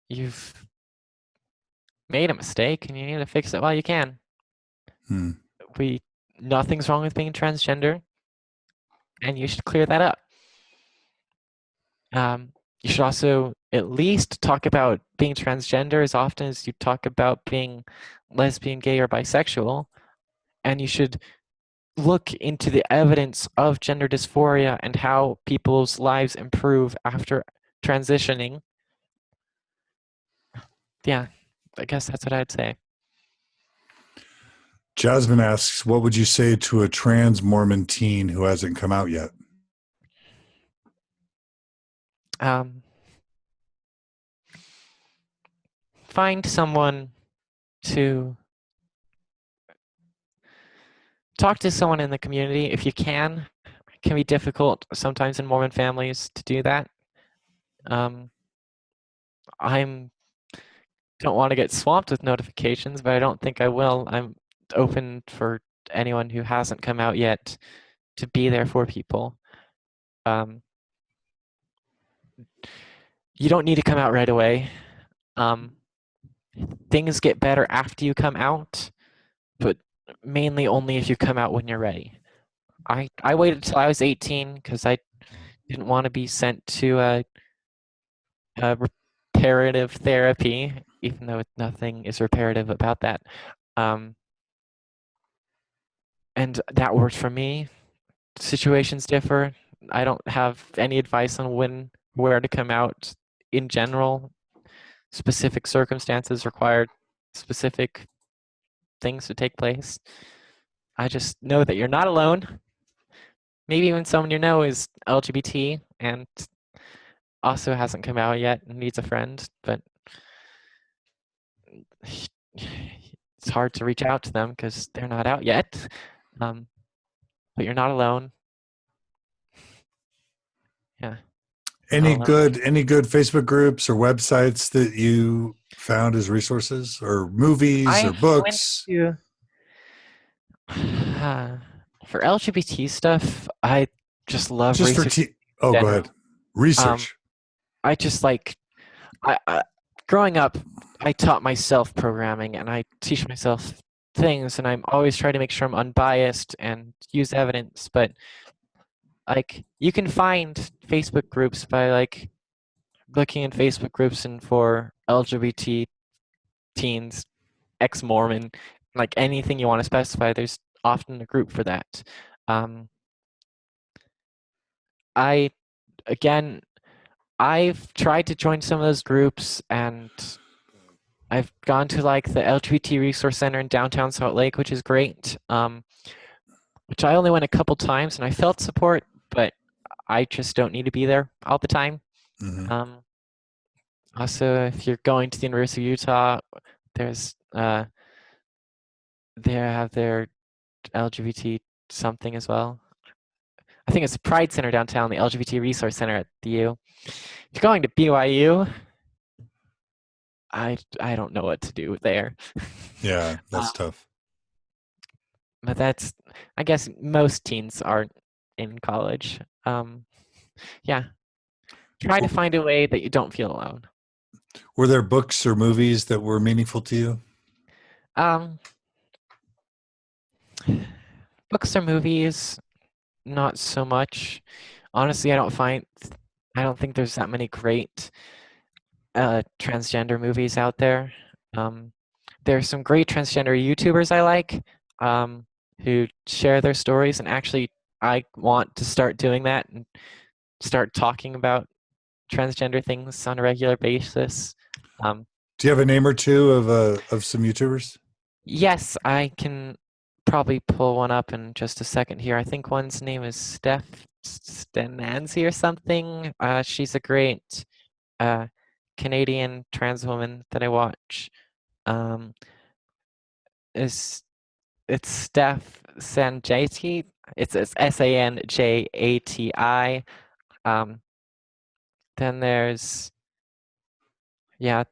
you've made a mistake and you need to fix it while you can. Hmm. We Nothing's wrong with being transgender, and you should clear that up. You should also at least talk about being transgender as often as you talk about being lesbian, gay, or bisexual. And you should look into the evidence of gender dysphoria and how people's lives improve after transitioning. Yeah, I guess that's what I'd say. Jasmine asks, what would you say to a trans Mormon teen who hasn't come out yet? Um, Find someone to talk to someone in the community if you can. It can be difficult sometimes in Mormon families to do that. I'm don't want to get swamped with notifications, but I don't think I will. I'm open for anyone who hasn't come out yet to be there for people. Um, you don't need to come out right away. Um, Things get better after you come out, but mainly only if you come out when you're ready. I waited until I was 18 because I didn't want to be sent to a reparative therapy, even though nothing is reparative about that. Um, and that worked for me. Situations differ. I don't have any advice on where to come out in general. Specific circumstances require specific things to take place. I just know that you're not alone. Maybe even someone you know is LGBT and also hasn't come out yet and needs a friend, but it's hard to reach out to them because they're not out yet. But you're not alone. Yeah. Not Any alone. good Facebook groups or websites that you found as resources, or movies or I went books? to for LGBT stuff. I just love Just for research oh, in go general. ahead. Um, Research. I just like I growing up, I taught myself programming and I teach myself things, and I'm always trying to make sure I'm unbiased and use evidence. But like, you can find Facebook groups by like looking in Facebook groups and for LGBT teens, ex-Mormon, like anything you want to specify, there's often a group for that. Um, I again, I've tried to join some of those groups, and I've gone to like the LGBT Resource Center in downtown Salt Lake, which is great. Which I only went a couple times, and I felt support, but I just don't need to be there all the time. Hmm. Um, Also, if you're going to the University of Utah, there's they have their LGBT something as well. I think it's the Pride Center downtown, the LGBT Resource Center at the U. If you're going to BYU, I don't know what to do there. Yeah, that's um, tough. but that's, I guess most teens aren't in college. Yeah, try to find a way that you don't feel alone. Were there books or movies that were meaningful to you? Um, Books or movies, not so much. Honestly, I don't think there's that many great transgender movies out there. Um, there's some great transgender YouTubers I like, who share their stories, and actually, I want to start doing that and start talking about transgender things on a regular basis. Um, Do you have a name or two of some YouTubers? yes, I can probably pull one up in just a second here. I think one's name is Stenancy or something. She's a great uh, Canadian trans woman that I watch. Um, is It's Steph Sanjati. It's Sanjati. Um, then there's, yeah,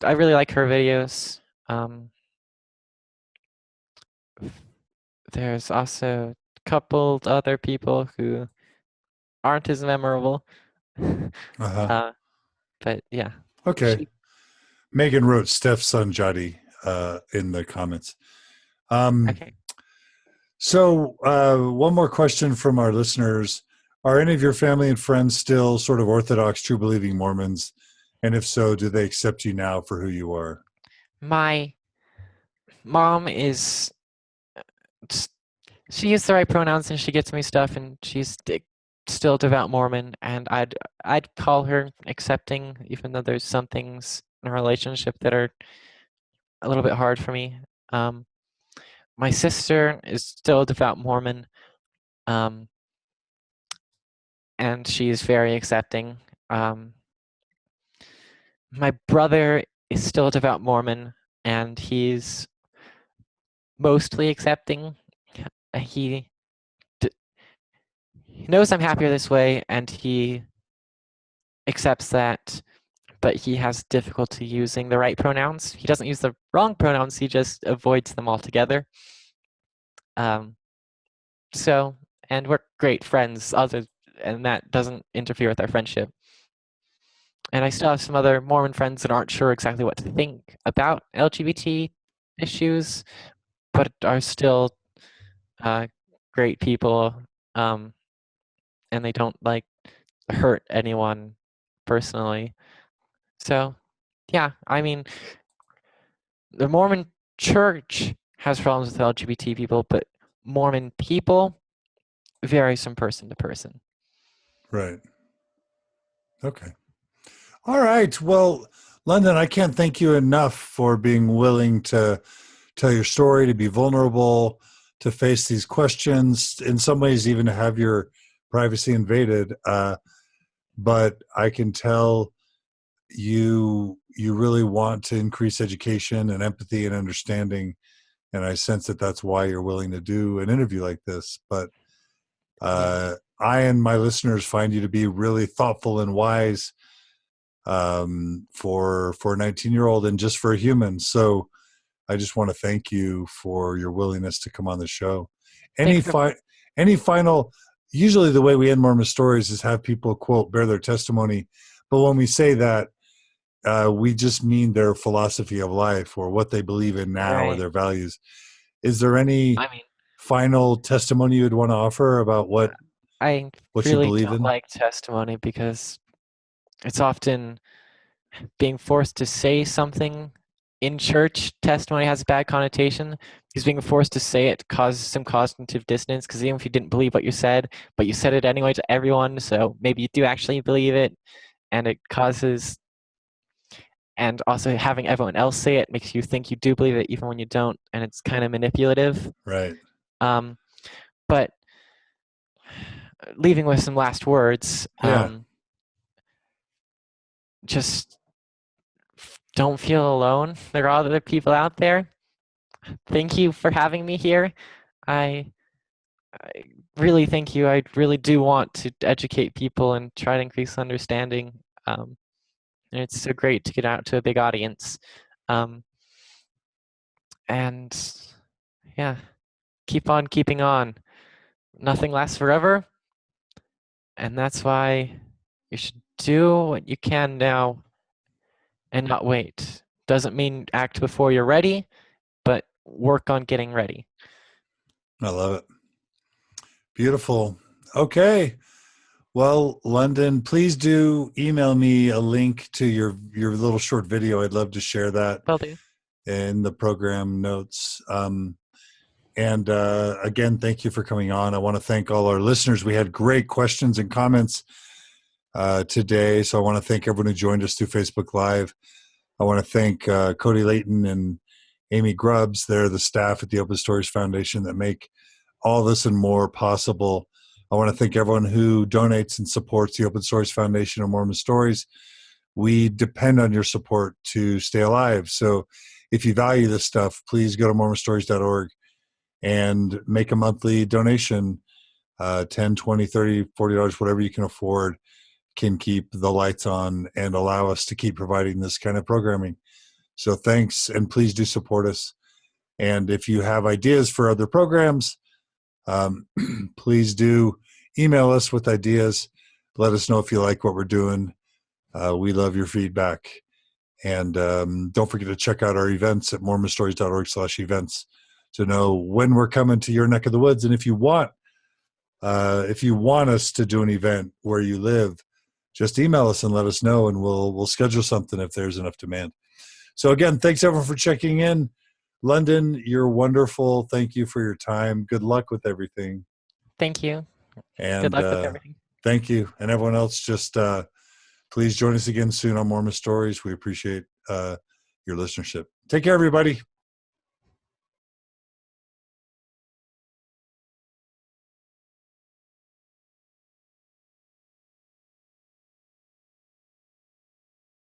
I really like her videos. Um, there's also a couple other people who aren't as memorable. Uh-huh. uh, but yeah, Okay. she Megan wrote Steph Sanjati in the comments. Um, okay. so one more question from our listeners. Are any of your family and friends still sort of Orthodox, true believing Mormons? And if so, do they accept you now for who you are? My mom is she uses the right pronouns and she gets me stuff, and she's still devout Mormon, and I'd call her accepting, even though there's some things in our relationship that are a little bit hard for me. Um, my sister is still a devout Mormon, um, and she's very accepting. Um, my brother is still a devout Mormon, and he's mostly accepting. He he knows I'm happier this way, and he accepts that, but he has difficulty using the right pronouns. He doesn't use the wrong pronouns, he just avoids them altogether. Um, so, and we're great friends, and that doesn't interfere with our friendship. And I still have some other Mormon friends that aren't sure exactly what to think about LGBT issues, but are still uh, great people, um, and they don't like hurt anyone personally. So, yeah, I mean, the Mormon church has problems with LGBT people, but Mormon people varies from person to person. Right. Okay. All right. Well, London, I can't thank you enough for being willing to tell your story, to be vulnerable, to face these questions, in some ways, even to have your privacy invaded. But I can tell you really want to increase education and empathy and understanding, and I sense that that's why you're willing to do an interview like this. But Yeah. I and my listeners find you to be really thoughtful and wise, for a 19-year-old and just for a human. So I just want to thank you for your willingness to come on the show. Thank Any you for any final? Usually, the way we end Mormon stories is have people quote bear their testimony, but when we say that, we just mean their philosophy of life or what they believe in now or right. their values. Is there any I mean, final testimony you'd want to offer about I what you really believe don't in? like testimony because it's often being forced to say something in church. Testimony has a bad connotation because being forced to say it causes some cognitive dissonance, because even if you didn't believe what you said, but you said it anyway to everyone, so maybe you do actually believe it, and it causes, and also having everyone else say it makes you think you do believe it even when you don't, and it's kind of manipulative. Right. Um, but leaving with some last words, Yeah. just don't feel alone. There are other people out there. Thank you for having me here. I, I really thank you. I really do want to educate people and try to increase understanding. And it's so great to get out to a big audience. Um, and yeah, keep on keeping on. Nothing lasts forever. And that's why you should do what you can now and not wait. Doesn't mean act before you're ready, but work on getting ready. I love it. Beautiful. Okay. Well, London, please do email me a link to your little short video. I'd love to share that Will do. in the program notes. And again, thank you for coming on. I want to thank all our listeners. We had great questions and comments today. So I want to thank everyone who joined us through Facebook Live. I want to thank Cody Layton and Amy Grubbs. They're the staff at the Open Stories Foundation that make all this and more possible. I want to thank everyone who donates and supports the Open Stories Foundation and Mormon Stories. We depend on your support to stay alive. So if you value this stuff, please go to mormonstories.org and make a monthly donation. 10, 20, 30, $40, whatever you can afford, can keep the lights on and allow us to keep providing this kind of programming. So thanks, and please do support us. And if you have ideas for other programs, please do email us with ideas. Let us know if you like what we're doing. We love your feedback. And don't forget to check out our events at mormonstories.org/events to know when we're coming to your neck of the woods. And if you want us to do an event where you live, just email us and let us know, and we'll schedule something if there's enough demand. So again, thanks everyone for checking in. London, you're wonderful. Thank you for your time. Good luck with everything. Thank you. Good And luck with everything. thank you. And everyone else, just please join us again soon on Mormon Stories. We appreciate your listenership. Take care, everybody.